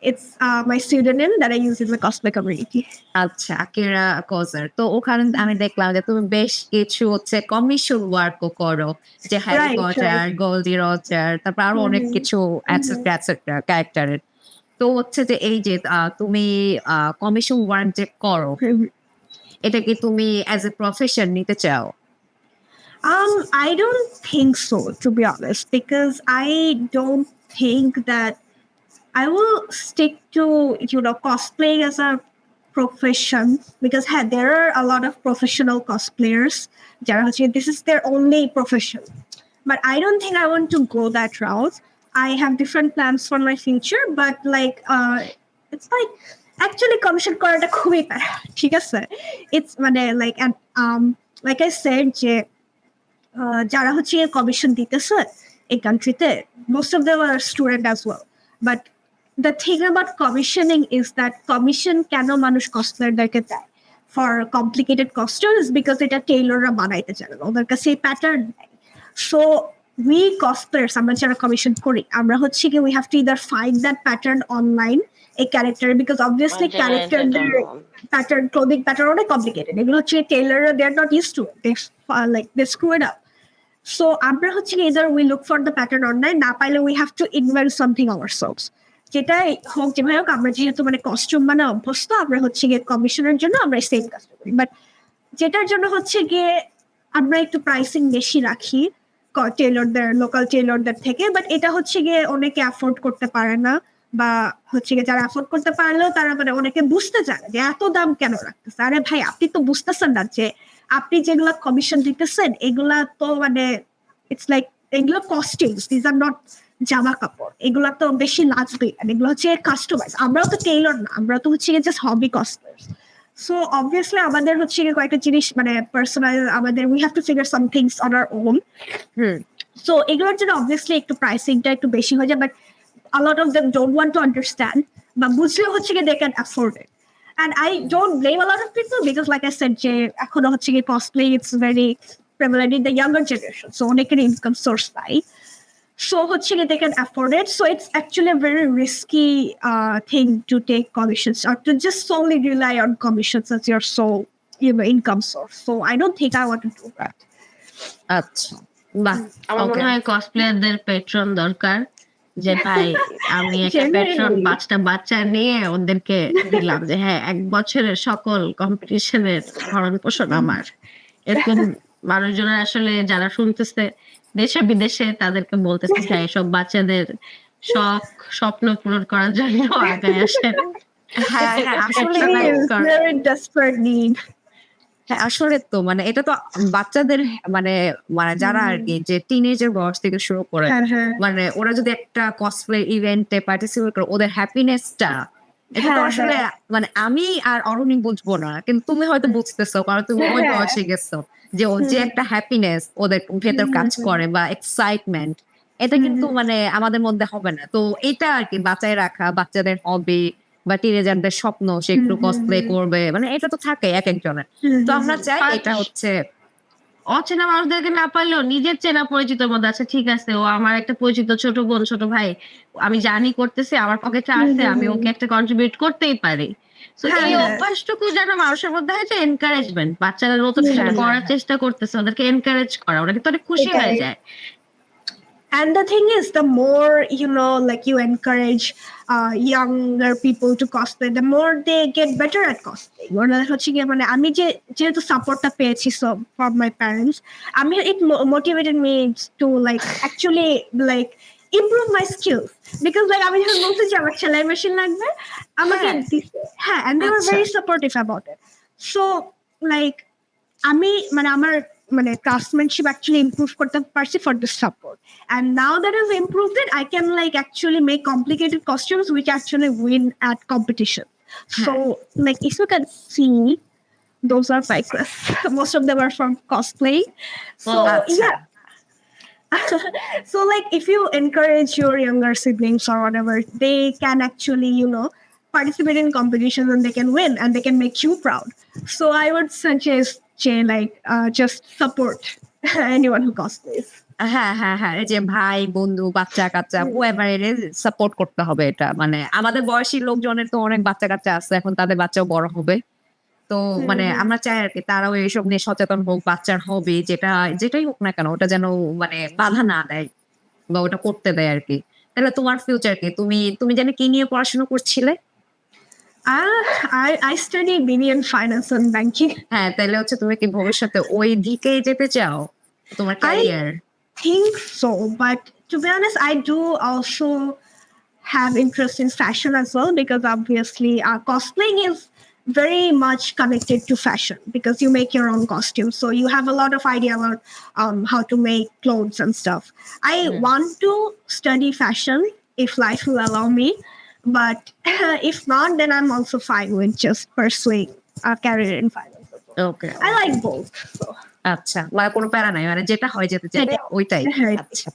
it's my pseudonym that I use in the cosplay community. আচ্ছা, আকিরা কজার। তো ওখানে আমি দেখলাম যে তুমি বেশ কিছু হচ্ছে কমিশন ওয়ার্কও করো, যে হ্যারি পটার, গোল্ডি রজার, তারপর আরো অনেক কিছু এটসেট্রা ক্যারেক্টারের। তো হচ্ছে যে এই যে তুমি কমিশন ওয়ার্ক যে করো, এটা কি তুমি অ্যাজ এ প্রফেশন নিতে চাও? I don't think so, to be honest, because I don't think that I will stick to cosplay as a profession, because there are a lot of professional cosplayers. This is their only profession, but I don't think I want to go that route. I have different plans for my future, but like it's like actually commission করাটা খুবই ঠিক আছে। It's like I said যে যারা হচ্ছে commission দিতেছে এই কান্ট্রিতে, most of them are student as well, but the thing about commissioning is that commission কেন মানুষ কসপ্লেয়ারদেরকে দেয় for complicated costumes, because এটা টেইলররা বানাইতে চায় না, ওদের কাছে প্যাটার্ন নেই। So we cosplayers আমরা যারা কমিশন করি আমরা হচ্ছে কি we have to either find that pattern online a character, because obviously character pattern clothing pattern অনেক complicated, এগুলো হচ্ছে টেইলররা they are not used to it, they screw it up. So আমরা হচ্ছে কি either we look for the pattern online, না পাইলে we have to invent something ourselves, যেটাই হোক যেভাবে হোক। আমরা যেহেতু মানে কস্টিউম মানে অভ্যস্ত, আমরা হচ্ছে গিয়ে কমিশনের জন্য আমরা সেম কাজটা করি, বাট যেটার জন্য হচ্ছে গিয়ে আমরা একটু প্রাইসিং বেশি রাখি টেইলরদের, লোকাল টেইলরদের থেকে, বাট এটা হচ্ছে গিয়ে অনেকে অ্যাফোর্ড করতে পারে না, বা হচ্ছে গিয়ে যারা অ্যাফোর্ড করতে পারলেও তারা মানে অনেকে বুঝতে চায় যে এত দাম কেন রাখতেছে। আরে ভাই, আপনি তো বুঝতেছেন না যে আপনি যেগুলা কমিশন দিতেছেন এগুলা তো মানে ইটস লাইক এগুলো কস্টিংস, দিস আর নট জামা কাপড়, এগুলা তো বেশি লাগবে, এগুলো হচ্ছে কাস্টমাইজ। আমরাও তো টেইলর না, আমরা তো হচ্ছে জাস্ট হবি কস্প্লেয়ার্স। সো অবভিয়াসলি আমাদের হচ্ছে কয়েকটা জিনিস মানে পার্সোনাল, আমাদের we have to figure some things on our own. So এগুলোর জন্য অবভিয়াসলি একটু প্রাইসিংটা একটু বেশি হয়ে যায়, but a lot of them don't want to understand বা বুঝলে হচ্ছে কি they can afford it. And I don't blame a lot of people because like I said যে এখনো হচ্ছে কি cosplay it's very prevalent in the younger generation, so অনেকের income source নাই, so হচ্ছে কি they can afford it, so it's actually a very risky thing to take commissions or to just solely rely on commissions as your sole income source. So I don't think I want to do that. আচ্ছা, বাহ, আমার মনে হয় কসপ্লেয়ারদের patron দরকার, যে ভাই আমি একটা পেট্রন 5টা বাচ্চা নিয়ে ওদেরকে দিলাম যে হ্যাঁ 1 বছরের সকল কম্পিটিশনের ভরণ পোষণ আমার। এরকম মানুষজনের আসলে যারা শুনতেছে দেশে বিদেশে তাদেরকে বলতেছে হ্যাঁ এসব বাচ্চাদের শখ স্বপ্ন পূরণ করার জন্য আগায় আসেন। হ্যাঁ হ্যাঁ আসলে It's very desperate need. হ্যাঁ আসলে তো মানে এটা তো বাচ্চাদের মানে মানে যারা আর কি যে টিনেজের বয়স থেকে শুরু করে মানে ওরা যদি একটা কসপ্লে ইভেন্টে পার্টিসিপেট করে ওদের হ্যাপিনেসটা এটা তো আসলে মানে আমি আর অরুণী বুঝবো না, কিন্তু তুমি হয়তো বুঝতেছো কারণ তুমি ওই বয়সে গেছো, যে ওর যে একটা হ্যাপিনেস ওদের ভেতর কাজ করে বা এক্সাইটমেন্ট, এটা কিন্তু মানে আমাদের মধ্যে হবে না। তো এটা আর কি বাঁচায় রাখা, বাচ্চাদের হবি বা টিনেজারদের স্বপ্ন সে একটু কসপ্লে করবে, মানে এটা তো থাকে এক একজনের। তো আমরা চাই এটা হচ্ছে অচেনা মানুষদেরকে না পারলেও নিজের চেনা পরিচিত মধ্যে আছে, ঠিক আছে ও আমার একটা পরিচিত ছোট বোন ছোট ভাই, আমি জানি করতেছি আমার পকেটে আছে, আমি ওকে একটা কন্ট্রিবিউট করতেই পারি। তো এই অভ্যাসটুকু যেন মানুষের মধ্যে হয় যে এনকারেজমেন্ট, বাচ্চারা নতুন কিছু করার চেষ্টা করতেছে ওদেরকে এনকারেজ করা, ওরা কিন্তু অনেক খুশি হয়ে যায়। And the thing is, the more like you encourage younger people to cosplay, the more they get better at cosplay. হচ্ছে কি মানে আমি যেহেতু সাপোর্টটা পেয়েছি from my parents, it motivated me to like actually like improve my skills, because like আমি যখন বলছি যে আমার সেলাই মেশিন লাগবে আমাকে হ্যাঁ, and they were very supportive about it. So like আমি মানে আমার মানে craftsmanship actually improve করতে পারছি for the support, and now that I've improved it I can like actually make complicated costumes which actually win at competition. So like if you can see, those are cyclists. Most of them are from cosplay. So yeah. So like if you encourage your younger siblings or whatever, they can actually participate in competitions and they can win and they can make you proud. So I would suggest like just support anyone who cosplays. হ্যাঁ হ্যাঁ হ্যাঁ এই যে ভাই বন্ধু বাচ্চা কাচ্চা whoever it is support করতে হবে। এটা মানে আমাদের বয়সী লোকজনের তো অনেক বাচ্চা কাচ্চা আছে, এখন তাদের বাচ্চাও বড় হবে, তো মানে আমরা চাই আর কি তারাও এইসব নিয়ে সচেতন হোক, বাচ্চার হবে যেটাই হোক না কেন ওটা যেন মানে বাধা না দেয় বা ওটা করতে দেয় আর কি। তাহলে তোমার ফিউচার কি, তুমি জানি কি নিয়ে পড়াশোনা করছিলে? I study BBA in finance and banking. হ্যাঁ তাহলে হচ্ছে তুমি কি ভবিষ্যতে ওই দিকে যেতে চাও তোমার career? Think so, but to be honest I do also have interest in fashion as well, because obviously cosplaying is very much connected to fashion because you make your own costumes, so you have a lot of idea about how to make clothes and stuff. I want to study fashion if life will allow me, but if not then I'm also fine with just pursuing a career in finance as well. Okay. I like both, so আচ্ছা মানে কোনো প্যারা নাই, মানে যেটা হয় যেতে চাই ওইটাই। আচ্ছা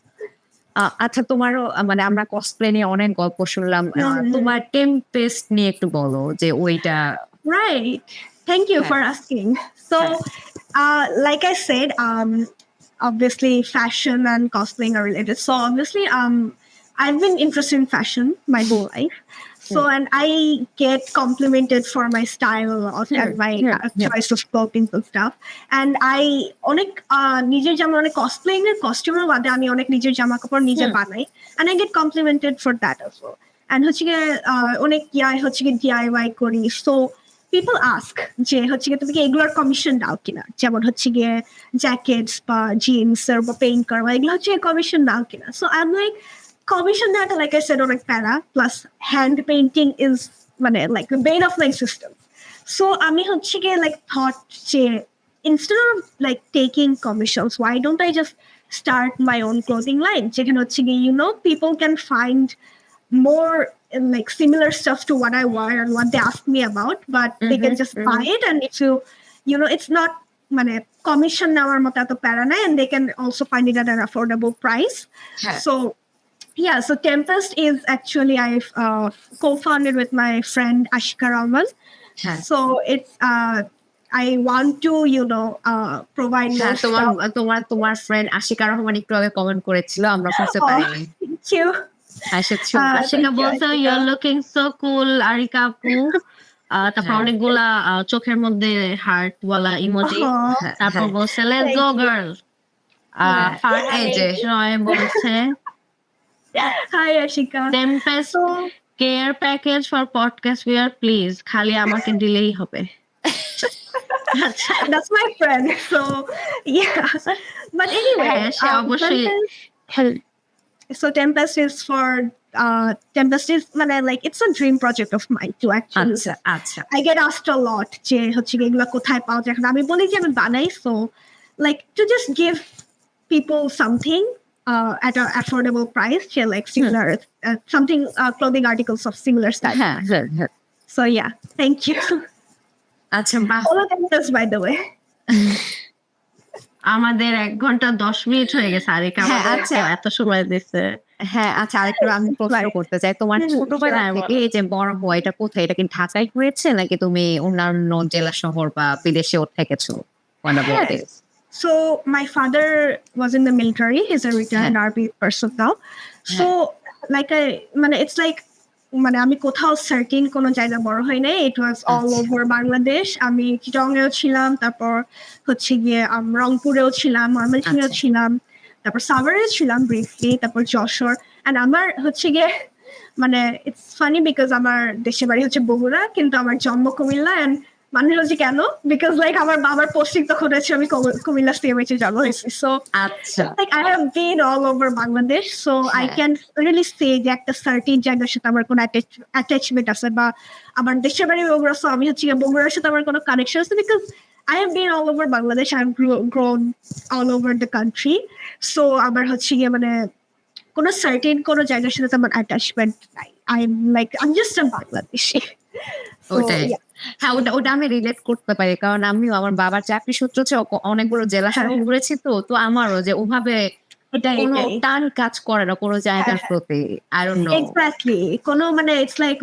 আচ্ছা তোমারও মানে আমরা কসপ্লে নিয়ে অনেক গল্প শুনলাম, তোমার টেম্পেস্ট নিয়ে একটু বলো যে ওইটা। Right. Thank you for asking. So, like I said, obviously fashion and cosplaying are related. So obviously, I've been interested in fashion my whole life. So, and I get complimented for my style a lot and my choice of clothing and stuff. And I অনেক নিজের জামা অনেক cosplaying এর costume বাদে আমি অনেক নিজের জামা কাপড় নিজে বানাই, and I get complimented for that as well. And হচ্ছে গিয়ে অনেক হচ্ছে গিয়ে DIY করি. So people ask যে হচ্ছে গিয়ে তুমি কি এগুলোর কমিশন দাও কিনা, যেমন হচ্ছে গিয়ে জ্যাকেটস বা জিন্স এর বা পেইন্ট করা এগুলো হচ্ছে কমিশন দাও কিনা. So I'm like, commission that, like I said, অনেক প্যারা, plus hand painting is মানে like the bane of my existence. So আমি হচ্ছে গিয়ে like thought যে instead of like taking commissions, why don't I just start my own clothing line যেখানে হচ্ছে গিয়ে people can find more like similar stuff to what I wear and what they ask me about, but they can just buy it, and if it's not মানে commission নেওয়ার মতো এত প্যারা নাই, and they can also find it at an affordable price. So Yeah, so Tempest is actually I've co-founded with my friend Ashika Ahsan. So it's I want to provide more stuff. তোমার friend Ashika Rahman একটু আগে comment করেছিল, আমরা বুঝতে Oh, পারিনি। thank you. এসেছো। আশিকা বলছে you're looking so cool areca আপু। তারপর অনেকগুলা চোখের মধ্যে হার্ট ওয়ালা ইমোজি। তারপর বলছে let's go girl। হার্ট জয় বলছে Hi Ashika. Tempest care package for podcast wear please, খালি আমাকে দিলেই হবে। That's my friend. So yeah. But anyway, সে অবশ্যই so Tempest is for Tempest is like it's a dream project of mine to actually. আচ্ছা I get asked a lot যে হচ্ছে এগুলো কোথায় পাওয়া যায়, এখন আমি বলি যে আমি বানাই, so like to just give people something at an affordable price, like similar something clothing articles of similar style. So yeah, thank you. আচ্ছা বাহ, All of Tempest, by the way. আমাদের 1 ঘন্টা 10 মিনিট হয়ে গেছে আরিকা আচ্ছা এত সময় দিচ্ছে। হ্যাঁ আচ্ছা, আরেকটু আমি প্রশ্ন করতে চাই, তোমার ছোটবেলা থেকে এই যে বড় হওয়া এটা কোথায়, এটা কি ঢাকায় হয়েছে নাকি তুমি অন্যান্য জেলা শহর বা বিদেশেও থেকেছো? So my father was in the military. He's a retired army person now. So like it's like আমি কোথাও সার্টিন কোনো জায়গা বড় হয় নাই। It was all over Bangladesh. আমি চিটাগংয়েও ছিলাম, তারপর হচ্ছে গিয়ে রংপুরেও ছিলাম, ময়মনসিংহেও ছিলাম, তারপর সাভারেও ছিলাম ব্রিফলি, তারপর যশোর। and আমার হচ্ছে গিয়ে it's funny because আমার দেশের বাড়ি হচ্ছে বগুড়া, কিন্তু আমার জন্ম কুমিল্লা। and মানুষ হচ্ছে কেন, বিকজ আমার বাবার পোস্টিং তখন হচ্ছে আমি কুমিল্লা সিএমএইচে জন্ম হয়েছি। So like I have been all over Bangladesh, so I can really say যে একটা সার্টিন জায়গার সাথে আমার কোনো অ্যাটাচমেন্ট আছে, বা আমার দেশের বাড়ি বগুড়া, সো আমি হচ্ছে বগুড়ার সাথে আমার কোনো কানেকশন আছে, because I have been all over Bangladesh. I have grown all over the country. So আমার হচ্ছে গিয়ে কোনো সার্টিন কোনো জায়গার সাথে আমার অ্যাটাচমেন্ট নাই। I'm just a Bangladeshi. হ্যাঁ ওটা আমি রিলেট করতে পারি, কারণ আমিও আমার বাবার চাকরি সূত্র অনেকগুলো জেলা শহর ঘুরেছি, তো আমারও যে ওভাবে কোনো টান কাজ করে না কোনো জায়গার প্রতি। I don't know. Exactly. কোনো it's like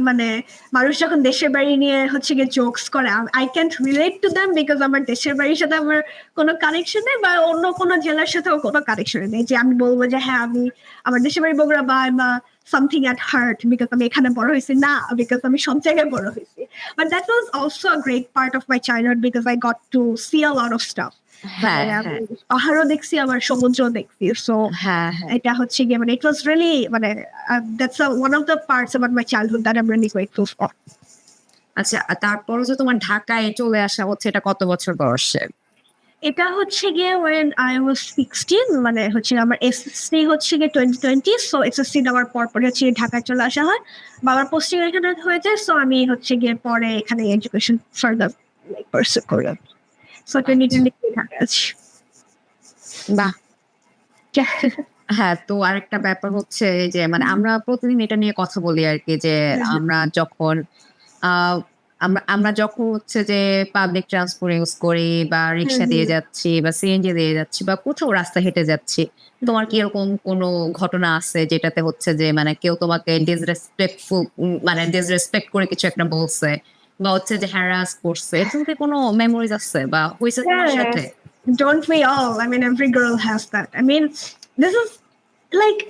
মানুষ যখন দেশের বাড়ি নিয়ে হচ্ছে গিয়ে জোকস করে, I can't relate to them because আমার দেশের বাড়ির সাথে আমার কোনো কানেকশন নেই, বা অন্য কোনো জেলার সাথেও কোনো কানেকশন নেই যে আমি বলবো যে হ্যাঁ আমি আমার দেশের বাড়ি বগুড়া বা something at heart because আমি এখানে বড় হয়েছি না, because আমি সব জায়গায় বড় হয়েছি। But that was also a great part of my childhood because I got to see a lot of stuff. পাহাড়ও দেখছি, আবার সমুদ্র দেখছি। সো এটা হচ্ছে গিয়ে it was really that's one of the parts about my childhood that I'm really grateful for. আচ্ছা, তারপর যে তোমার ঢাকায় চলে আসা হচ্ছে, এটা কত বছর বয়সে? এটা হচ্ছে গিয়ে when I was 16, হচ্ছে আমার এসএসসি হচ্ছে গিয়ে 2020, সো এসএসসি দেওয়ার পর হচ্ছে ঢাকায় চলে আসা হয়, বাবার পোস্টিং এখানে হয়েছে, সো আমি হচ্ছে গিয়ে পরে এখানে এডুকেশন ফার্দার পারসিউ করলাম। সো 2020 ঢাকা আছি। বাহ। হ্যাঁ, তো আরেকটা ব্যাপার হচ্ছে যে আমরা প্রতিদিন এটা নিয়ে কথা বলি আর কি, যে আমরা যখন হচ্ছে যে পাবলিক ট্রান্সপোর্ট ইউজ করি বা রিক্সা দিয়ে যাচ্ছি বা সিএনজি দিয়ে যাচ্ছি বা কোথাও রাস্তা হেঁটে যাচ্ছি, তোমার কি এরকম কোনো ঘটনা আছে যেটাতে হচ্ছে যে কেউ তোমাকে ডিসরেসপেক্ট করে কিছু একটা বলছে বা হচ্ছে যে হ্যারাস করছে, এরকম কি কোনো মেমোরিজ আছে বা হয়েছে তোমার সাথে? Don't we all? I mean, every girl has that. I mean, this is like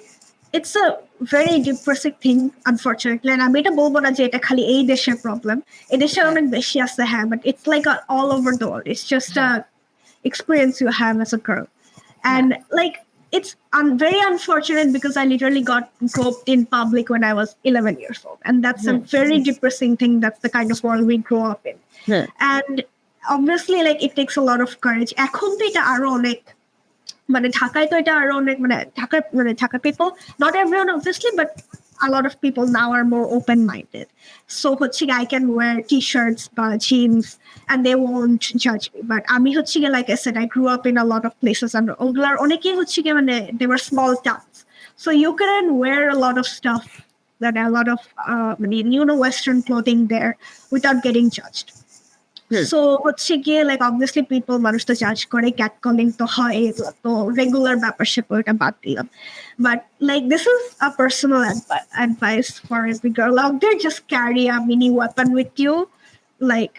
it's a very depressing thing, unfortunately. And আমি এটা বলবো না যে এটা খালি এই দেশের প্রবলেম, এই দেশে অনেক বেশি আছে, হ্যাঁ, but it's like all over the world. It's just a experience you have as a girl, and like it's very unfortunate because I literally got groped in public when I was 11 years old, and that's a very depressing thing. That's the kind of world we grow up in, and obviously like it takes a lot of courage. এখন তো এটা আরো অনেক ঢাকায় তো এটা আরো অনেক Dhaka people, not everyone obviously, but a lot of people now are more open-minded. So হচ্ছে I can wear t-shirts বা jeans and they won't judge me. But আমি হচ্ছে like I said, I grew up in a lot of places and ওগুলার অনেকেই হচ্ছে they were small towns, so you couldn't wear a lot of stuff that a lot of Western clothing there without getting judged. So হচ্ছে গিয়ে like obviously people মানুষ তো judge করে catcalling তো হয় তো regular ব্যাপার স্যাপার ওটা বাদ দিলাম but like this is a personal advice for every girl out there, just carry a mini weapon with you, like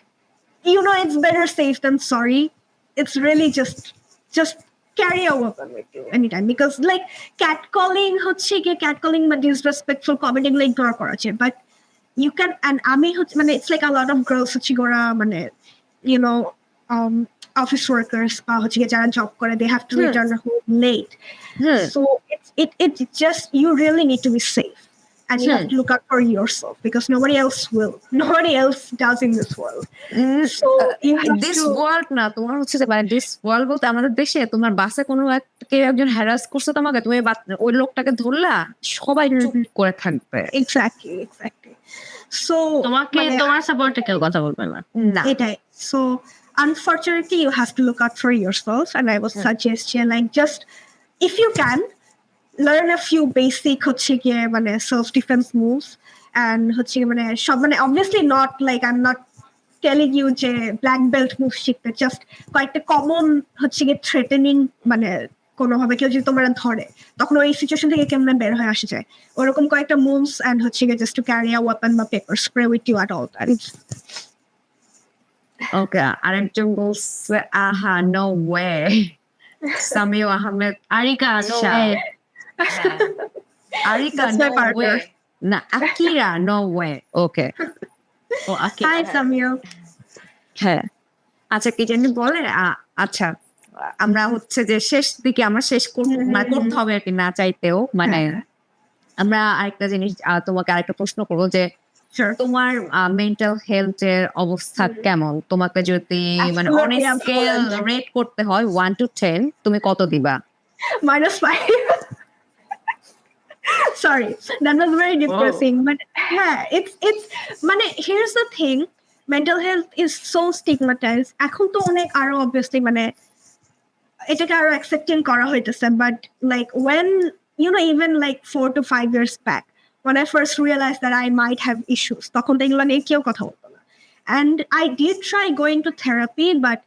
you know it's better safe than sorry. It's really just carry a weapon with you anytime, because like catcalling হচ্ছে গিয়ে catcalling বা disrespectful comment এগুলো ignore করা যায়, but you can, and আমি হচ্ছে মানে it's like a lot of girls হচ্ছে গোরা মানে you know office workers বা হচ্ছে গিয়ে যারা job করে they have to return home late. So it's just you really need to be safe and you have to look out for yourself because nobody else does in this world. So you have this to world না তোমার হচ্ছে যে মানে this world বলতে আমাদের দেশে তোমার বাসে কোনো কেউ একজন হ্যারাস করছে তোমাকে, তুমি ওই লোকটাকে ধরলা সবাই চুপ করে থাকবে। exactly so তোমাকে তোমার সাপোর্টে কেউ কথা বলবে না এটাই। So unfortunately you have to look out for yourself, and I would suggest you like just if you can learn a few basic হচ্ছে গিয়ে মানে self defense moves, and হচ্ছে মানে সব মানে obviously not like I'm not telling you যে black belt moves শিখতে, just কয়েকটা common হচ্ছে গিয়ে threatening মানে কোনোভাবে কেউ যদি তোমার ধরে তখন ওই সিচুয়েশন থেকে কেমনে বের হয়ে আসা যায় ওরকম কয়েকটা মুভস, and হচ্ছে গিয়ে just to carry a weapon বা paper spray with you at all times. ওকে, আরেকজন বলছে আহা নো ওয়ে, সামিউ আহমেদ আরিকা আহসান আরিকা That's no my partner. Way না আকিরা নো ওয়ে। ওকে ও আকিরা Hi Samir. হ্যাঁ আচ্ছা কি জানি বলে আচ্ছা আমরা হচ্ছে যে শেষ দিকে আমরা শেষ করতে হবে আর কি না চাইতেও মানে আমরা আরেকটা জিনিস তোমাকে আরেকটা প্রশ্ন করবো যে Sure. তোমার মেন্টাল হেলথ এর অবস্থা কেমন? তোমাকে যদি মানে অন স্কেল রেট করতে হয় 1 to 10 তুমি কত দিবা? -5. Sorry, that was very depressing. But yeah, it's মানে here's the thing, mental health is so stigmatized. এখন তো অনেক আরো obviously মানে এটাকে আরো accepting করা হইতেছে, but like when you know even like 4 to 5 years back when I first realized that I might have issues তখন তো এগুলো নিয়ে কেউ কথা বলতো না, and I did try going to therapy, but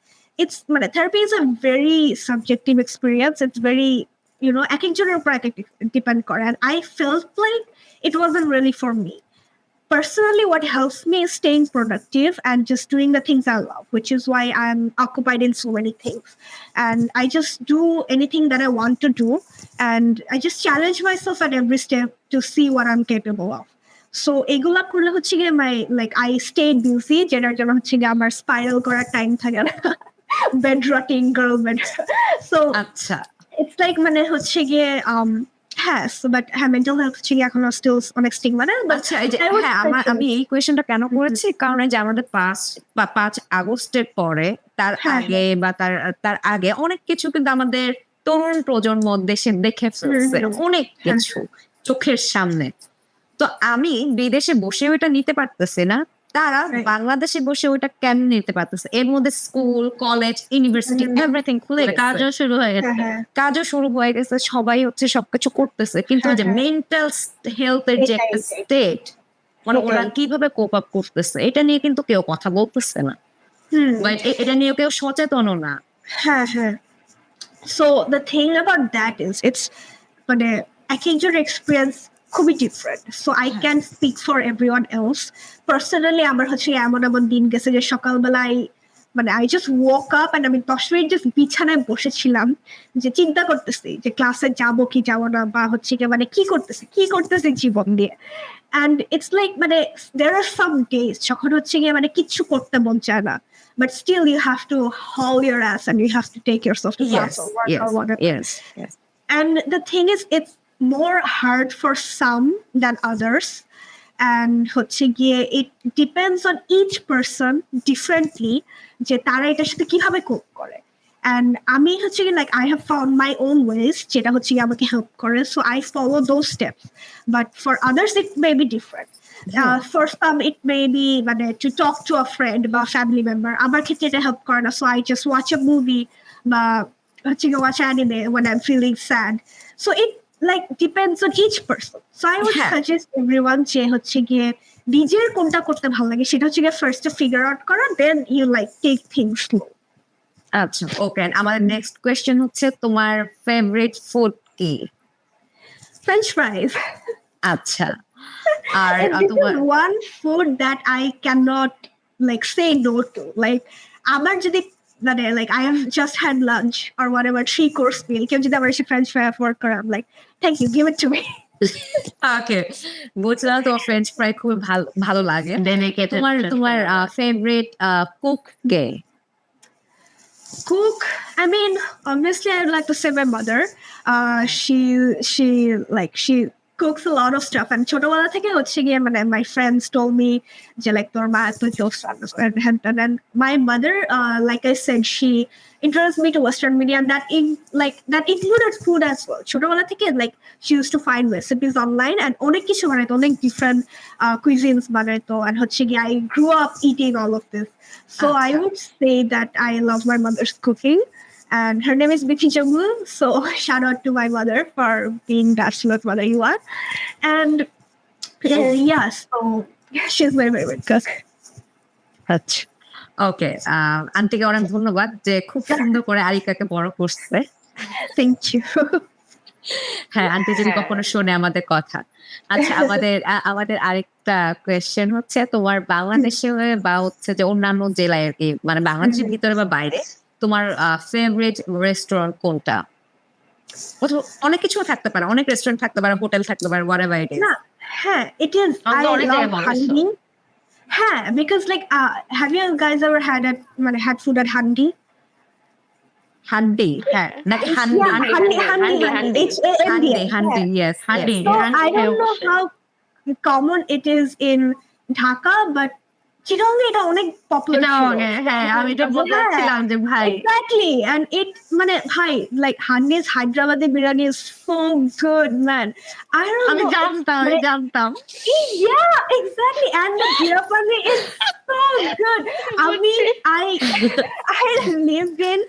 it's মানে therapy is a very subjective experience. It's very you know একজনের উপর depend করে, and I felt like it wasn't really for me. Personally, what helps me is staying productive and just doing the things I love, which is why I'm occupied in so many things. And I just do anything that I want to do. And I just challenge myself at every step to see what I'm capable of. So, egula korle hocche giye my like I stayed busy, যেটার জন্য হচ্ছে গিয়ে আমার spiral করার time থাকে না, bed rotting girl bed. So, আচ্ছা it's like মানে হচ্ছে গিয়ে হ্যাঁ বাট হ্যাঁ মেন্টাল হেলথ হচ্ছে গিয়ে এখনো স্টিল অনেক স্টিগমা না। আচ্ছা এই যে হ্যাঁ আমি এই কোয়েশ্চেনটা কেন করেছি কারণ এই যে আমাদের 5 আগস্টের পরে তার আগে বা তার আগে অনেক কিছু কিন্তু আমাদের তরুণ প্রজন্ম দেশে দেখে ফেলছে অনেক কিছু চোখের সামনে। তো আমি বিদেশে বসে ওইটা নিতে পারতেছি না, তারা বাংলাদেশে বসে ওইটা কেন নিতে পারতেছে? এর মধ্যে স্কুল কলেজ ইউনিভার্সিটি এভরিথিং খুলে কাজও শুরু হয়ে গেছে সবাই হচ্ছে সবকিছু করতেছে, কিন্তু যে মেন্টাল হেলথের যে একটা স্টেট মানে ওরা কিভাবে কোপ আপ করতেছে এটা নিয়ে কিন্তু কেউ কথা বলতেছে না, এটা নিয়ে কেউ সচেতনও না। So the thing about that is it's মানে একজনের এক্সপিরিয়েন্স খুবই different, so I can speak for everyone else. Personally আমার হচ্ছে এমন দিন গেছে যে সকালবেলায় মানে I just wake up and আমি 10 মিনিট জাস্ট বিছানায় বসেছিলাম যে চিন্তা করতেছি যে ক্লাসে যাবো কি যাবো না, বা হচ্ছে কি মানে কি করতেছে জীবন দিয়ে। And it's like মানে there are some days যখন হচ্ছে গিয়ে মানে কিচ্ছু করতে মন চায় না, but still you have to haul your ass and you have to take yourself to class or work or whatever. Yes. And the thing is it's more hard for some than others, and হচ্ছে গিয়ে it depends on each person differently যে তারা এটার সাথে কিভাবে কোপ করে। And আমি হচ্ছে কি like I have found my own ways যেটা হচ্ছে কি আমাকে হেল্প করে, so I follow those steps, but for others it may be different. For some it may be মানে to talk to a friend বা family member, আমার ক্ষেত্রে এটা হেল্প করে না, so I just watch a movie বা হচ্ছে কি watch anime when I'm feeling sad. So it like depends on each person. So I would suggest everyone যে হচ্ছে গিয়ে নিজের কোনটা করতে ভালো লাগে সেটা হচ্ছে ফার্স্ট ফিগার আউট করা, then you like take things slow. আচ্ছা ওকে, আমাদের নেক্সট কোয়েশ্চেন হচ্ছে তোমার ফেভারিট ফুড কি? French fries. আচ্ছা, আর And this তোমার is one food that I cannot like say no to. Like, আমার যদি মানে like I have just had lunch or whatever 3-course meal, কেউ যদি আমার এসে French fry afford করে, I'm like, thank you, give it to me. ওকে, বুঝলাম তোমার ফ্রেঞ্চ ফ্রাই খুব ভালো লাগে। তোমার favourite cook K? Cook, I mean, obviously I'd like to say my mother. She cooks a lot of stuff, and ছোটবেলা থেকে হচ্ছে গিয়ে মানে my friends told me যে like তোর মা এত jokes and my mother, like I said, she introduced me to Western media, and that included food as well. ছোটবেলা থেকে like she used to find recipes online and অনেক কিছু বানাইতো, অনেক different cuisines বানাইতো, and হচ্ছে গিয়ে I grew up eating all of this. So I would say that I love my mother's cooking, and her name is Bithi Jambu. So shout out to my mother for being the absolute mother you are. And yeah, so she's very, very good cook. আচ্ছা ওকে, আন্টিকে অনেক ধন্যবাদ যে খুব সুন্দর করে আরিকাকে বড় করছে। Thank you. হ্যাঁ, আন্টি যদি কখনো শোনে আমাদের কথা। আচ্ছা, আমাদের আরেকটা কোয়েশ্চেন হচ্ছে তোমার বাংলাদেশে বা হচ্ছে যে অন্যান্য জেলায় আর কি, মানে বাংলাদেশের ভিতরে বা বাইরে তোমার ফেভারিট রেস্টুরেন্ট কোনটা? অনেক কিছু থাকতে পারে, অনেক রেস্টুরেন্ট থাকতে পারে, হোটেল থাকতে পারে, whatever it is. না, হ্যাঁ, it is. I love Handi. হ্যাঁ, because like have you guys ever had food at Handi? Handi, হ্যাঁ, নাকি handi? Handi. It's Indian. Handi, yes, handi. So I don't know how common it is in Dhaka, but Chittagong এটা অনেক popular ছিল। হ্যাঁ, আমি এটা বলছিলাম যে ভাই Exactly, and it মানে ভাই like Handi's Hyderabadi biryani is so good, man. I don't know. আমি জানতাম Yeah, exactly, and the jeera pani is so good. I mean, I lived in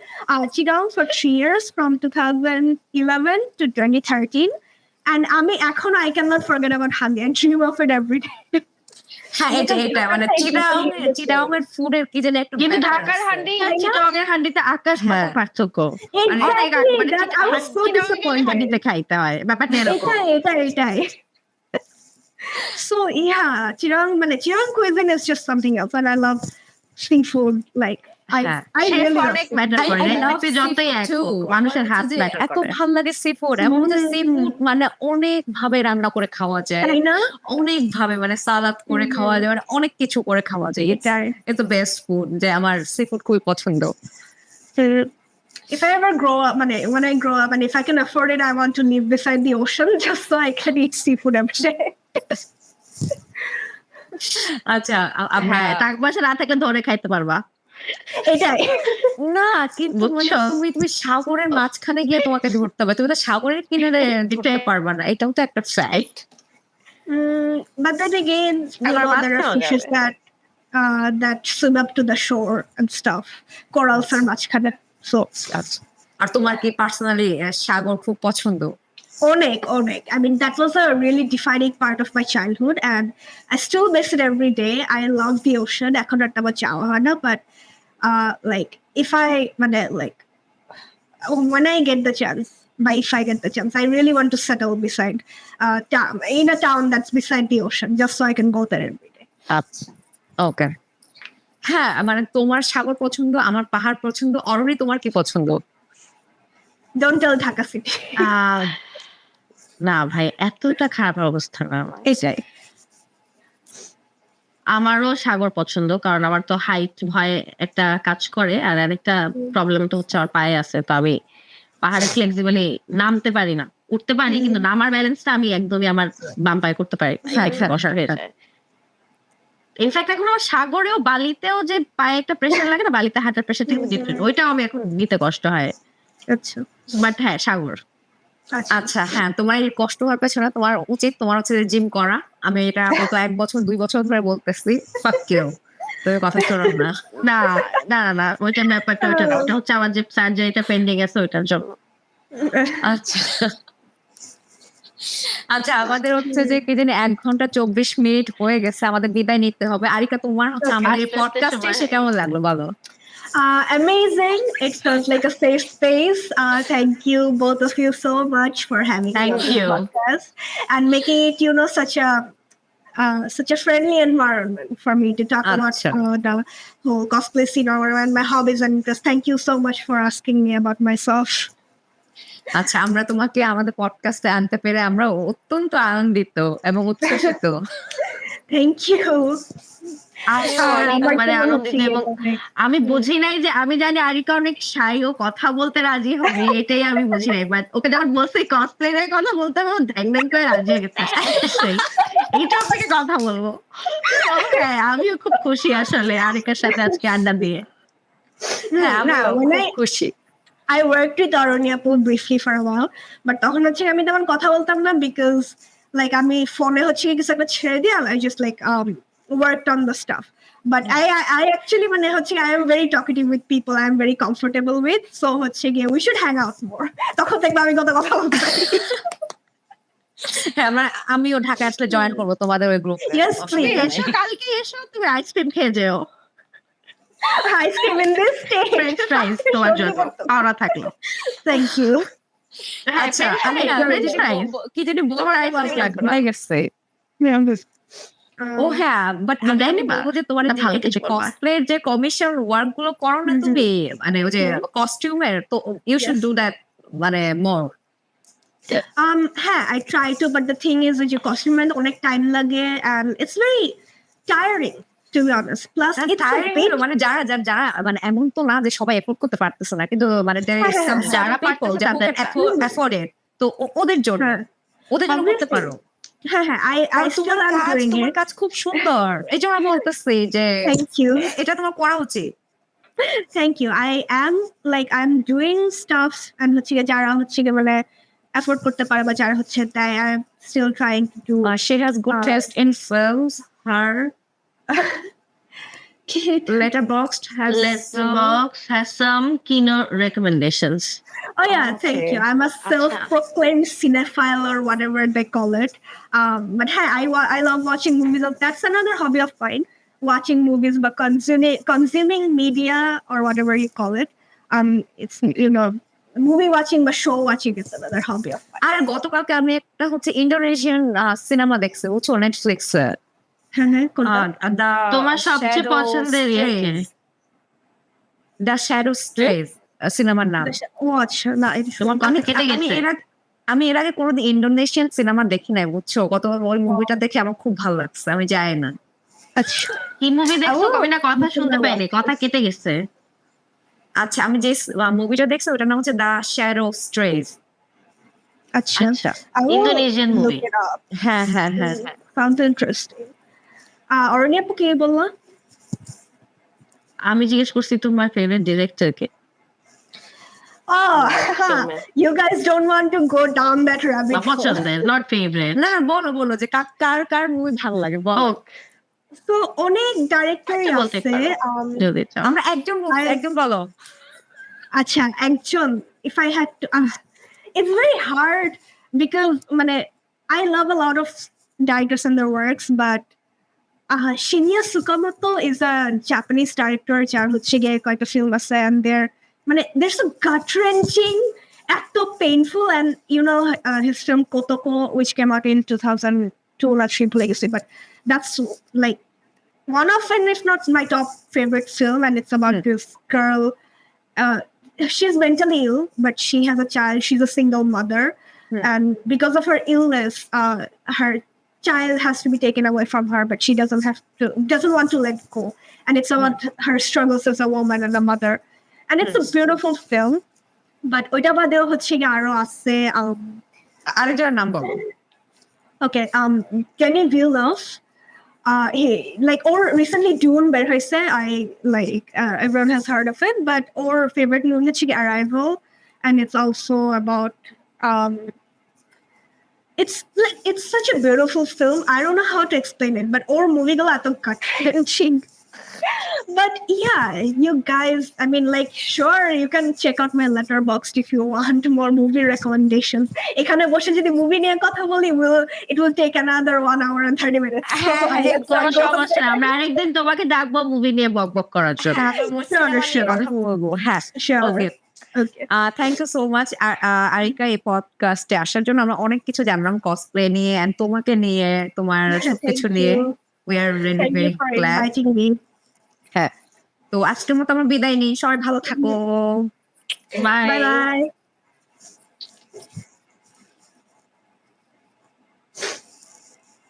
Chittagong for 3 years from 2011 to 2013, and I cannot forget about Handi. I dream of it every day. হ্যাঁ, এটা মানে চিটাগংয়ের ফুডের কি যেন একটা, কিন্তু ঢাকার হান্ডি আর চিটাগংয়ের হান্ডিতে আকাশ পাতাল পার্থক্য। Exactly, that I was so disappointed. হান্ডিতে খাইতে হয়, ব্যাপারটা এরকম। এটাই So yeah, Chittagong cuisine is just something else, and I love seafood. Like I really love মানুষের হাত ম্যাটার এত করে। ভালো লাগে সি ফুড, এবং সি ফুড মানে অনেক ভাবে রান্না করে খাওয়া যায়, তাই না? অনেক ভাবে, মানে সালাদ করে খাওয়া যায়, মানে অনেক কিছু করে খাওয়া যায়। এটাই it's the best food, যে আমার সি ফুড খুবই পছন্দ। If I ever grow up, when I grow up, and if I can afford it, I want to live beside the ocean just so I can eat seafood every day. আচ্ছা, হ্যাঁ, টাকা পয়সা না থাকলে ধরে খাইতে পারবা। এটাই না, কিন্তু তুমি সাগরের মাঝখানে গিয়ে তোমাকে ধরতে হবে, তুমি তো সাগরের কিনারে দিতে পারবা না, এটাও তো একটা fact. But then again, there are fishes that swim up to the shore and stuff. Corals are মাঝখানে, so আর তোমার কি পার্সোনালি সাগর খুব পছন্দ? অনেক। I mean, that was a really defining part of my childhood, and I still miss it every day. I love the ocean. এখন আর তেমন যাওয়া হয় না, but like if I when I get the chance, I really want to settle beside in a town that's beside the ocean, just so I can go there every day. আচ্ছা, ওকে। হ্যাঁ, মানে তোমার সাগর পছন্দ, আমার পাহাড় পছন্দ। অরণি, তোমার কি পছন্দ? Don't tell Dhaka City. না ভাই, এতটা খারাপ অবস্থা না। এটাই আমারও সাগর পছন্দ, কারণ আমার তো হাইট ভয় একটা কাজ করে, আর আরেকটা প্রবলেম তো হচ্ছে আমার পায়ে আছে, তো আমি পাহাড়ে ফ্লেক্সিবলি নামতে পারি না, উঠতে পারি, কিন্তু নামার ব্যালেন্সটা আমি একদমই আমার বাম পায়ে করতে পারি। ইনফ্যাক্ট এখন আমার সাগরেও বালিতেও যে পায়ে একটা প্রেশার লাগে না, বালিতে হাঁটার প্রেশার থেকে ডিফারেন্ট, ওইটাও আমি এখন নিতে কষ্ট হয়। আচ্ছা, বাট হ্যাঁ, সাগর। আচ্ছা, হ্যাঁ, তোমার এই কষ্ট হওয়ার পেছনে তোমার উচিত তোমার হচ্ছে জিম করা। আমি এটা গত 1 বছর 2 বছর ধরে বলতেছি, ফাক ইউ, তুমি কথা শোনো না। না, ওইটা ব্যাপারটা ওইটা না, ওটা হচ্ছে আমার যে সার্জারিটা পেন্ডিং আছে ওইটার জন্য। আচ্ছা, আচ্ছা আমাদের হচ্ছে যে কি জানি 1 ঘন্টা 24 মিনিট হয়ে গেছে, আমাদের বিদায় নিতে হবে। আরিকা তোমার হচ্ছে আমাদের পডকাস্টে এসে কেমন লাগলো বলো? Amazing. It felt like a safe space. Thank you, both of you, so much for having me Thank on this you. podcast and making it, such a friendly environment for me to talk about Acha. the whole cosplay scene and my hobbies and interests. Thank you so much for asking me about myself. আচ্ছা আমরা তোমাকে আমাদের পডকাস্টে আনতে পেরে আমরা অত্যন্ত আনন্দিত এবং উচ্ছ্বসিত। Thank you. মানে আনন্দিত এবং আমি বুঝি নাই যে আমি জানি আরিকা অনেক শাই ও কথা বলতে রাজি হবে, এটাই আমি বুঝি নাই। বাট ওকে যখন বলছি কসপ্লে এর কথা বলতে হবে, ধ্যান ধ্যান করে রাজি হয়ে গেছে। এইটা থেকে কথা বলবো। আমিও খুব খুশি আসলে আরিকার সাথে আজকে আড্ডা দিয়ে। হ্যাঁ আমিও when খুব খুশি। I worked with Aroni briefly for a while, but তখন হচ্ছে আমি তখন কথা বলতাম না because like আমি ফোনে হচ্ছে কিছু একটা ছেড়ে দিয়ে I just like worked on the stuff. But I actually মানে হচ্ছে I am very talkative with people I am very comfortable with, so হচ্ছে গিয়ে we should hang out more. তখন দেখবো আমি কত কথা বলতে পারি। হ্যাঁ আমিও ঢাকা আসলে জয়েন করবো তোমাদের ওই গ্রুপে। Yes, please. এসো, কালকে এসো, তুমি আইসক্রিম খেয়ে যেও। Ice cream in this state. French ফ্রাইজ তোমার জন্য পাওয়া থাকলো। Thank you. আচ্ছা আমি ফ্রেঞ্চ ফ্রাইজ কি জানি বলবো হয়ে গেছে। ও হ্যাঁ বাট আমি বলবো যে তোমার কসপ্লে যে কমিশন ওয়ার্ক গুলো করো না তুমি, মানে ওই যে কস্টিউমের, তো ইউ শুড ডু দ্যাট মানে মোর। I try to, but the thing is with your costume and অনেক time লাগে and it's very tiring to be honest. Plus it's a bit মানে যারা যারা মানে এমন তো না যে সবাই এফোর্ড করতে পারতেছে না, কিন্তু মানে যারা people যারা afford it, তো ওদের জন্য করতে পারো। হ্যাঁ I still am doing তোমার it. কাজ খুব সুন্দর, এই জন্য আমি বলতেছি যে Thank you. এটা তোমার করা উচিত। Thank you. I'm doing stuff and হচ্ছে গিয়ে যারা হচ্ছে গিয়ে মানে afford করতে পারে বা যারা হচ্ছে তাই I'm still trying to do. She has good taste in films. Her Letterboxd has some kino recommendations. Oh yeah, thank you. I'm a self-proclaimed cinephile or whatever they call it. But hey, I love watching movies. That's another hobby of mine. Watching movies, but consuming media or whatever you call it. It's movie watching but show watching is another hobby of mine. আর গতকালকে আমি একটা হচ্ছে Indonesian cinema দেখছি, বুঝছো, Netflix এ। তোমার সবচেয়ে পছন্দের the shadow storage সিনেমার নাম। আমি এর আগে কোনোদিন ইন্দোনেশিয়ান সিনেমা দেখি নাই, বুঝছো, গতবার ওই মুভিটা দেখে আমার খুব ভালো লাগছে, আমি যাই না। আচ্ছা কি মুভি দেখছো? আমি না কথা শুনতে পাইনি, কথা কেটে গেছে। আচ্ছা আমি যে মুভিটা দেখছি ওটার নাম হচ্ছে দ্য শ্যাডো স্ট্রেজ। আচ্ছা ইন্দোনেশিয়ান মুভি। হ্যাঁ Sounds interesting. Aroni আপু কে বললা? আমি জিজ্ঞেস করছি তোমার favourite director K. You guys don't want to go down that rabbit hole. পছন্দের, not favorite. না বলো যে কার মুভি ভালো লাগে বলো। So অনেক ডাইরেক্টর আছে, আমরা একজন বলো। আচ্ছা একজন, if I had to it's very hard because মানে I love a lot of directors and their works, but Shinya Tsukamoto is a Japanese director যার হচ্ছে গিয়ে কয়েকটা ফিল্ম আছে and they're so gut-wrenching, act of painful, and his film Kotoko, which came out in 2002, not Legacy, but that's like one of, and if not my top favorite film, and it's about this girl. She's mentally ill, but she has a child. She's a single mother, and because of her illness, her child has to be taken away from her, but she doesn't want to let go, and it's about her struggles as a woman and a mother, and it's a beautiful film. But ওইটা বাদেও হচ্ছে কি আরো আছে আরেকজনের নাম বলো। Okay, Denis Villeneuve. Or recently Dune by Hoyse, everyone has heard of it, but or favorite movie is Arrival, and it's also about it's such a beautiful film. I don't know how to explain it, but or movie go ato gut-wrenching. But yeah, you guys, I mean, like, sure, you can check out my letterboxd if you want more movie recommendations. এখানে বসে যদি movie নিয়ে কথা বলি, it will take another 1 hour and 30 minutes. কোনো সমস্যা না, আমরা আরেকদিন তোমাকে ডাকবো মুভি নিয়ে বকবক করার জন্য। কথা বলবো। হ্যাঁ, Sure. Okay. Thank you so much Arika, এই পডকাস্টে আসার জন্য। আমরা অনেক কিছু জানলাম কসপ্লে নিয়ে and তোমাকে নিয়ে, তোমার সবকিছু নিয়ে। We are really Thank very you for glad. inviting me. হ্যাঁ, তো আজকের মতো আমরা বিদায় নিই, সবাই ভালো থাকো। Bye Bye bye.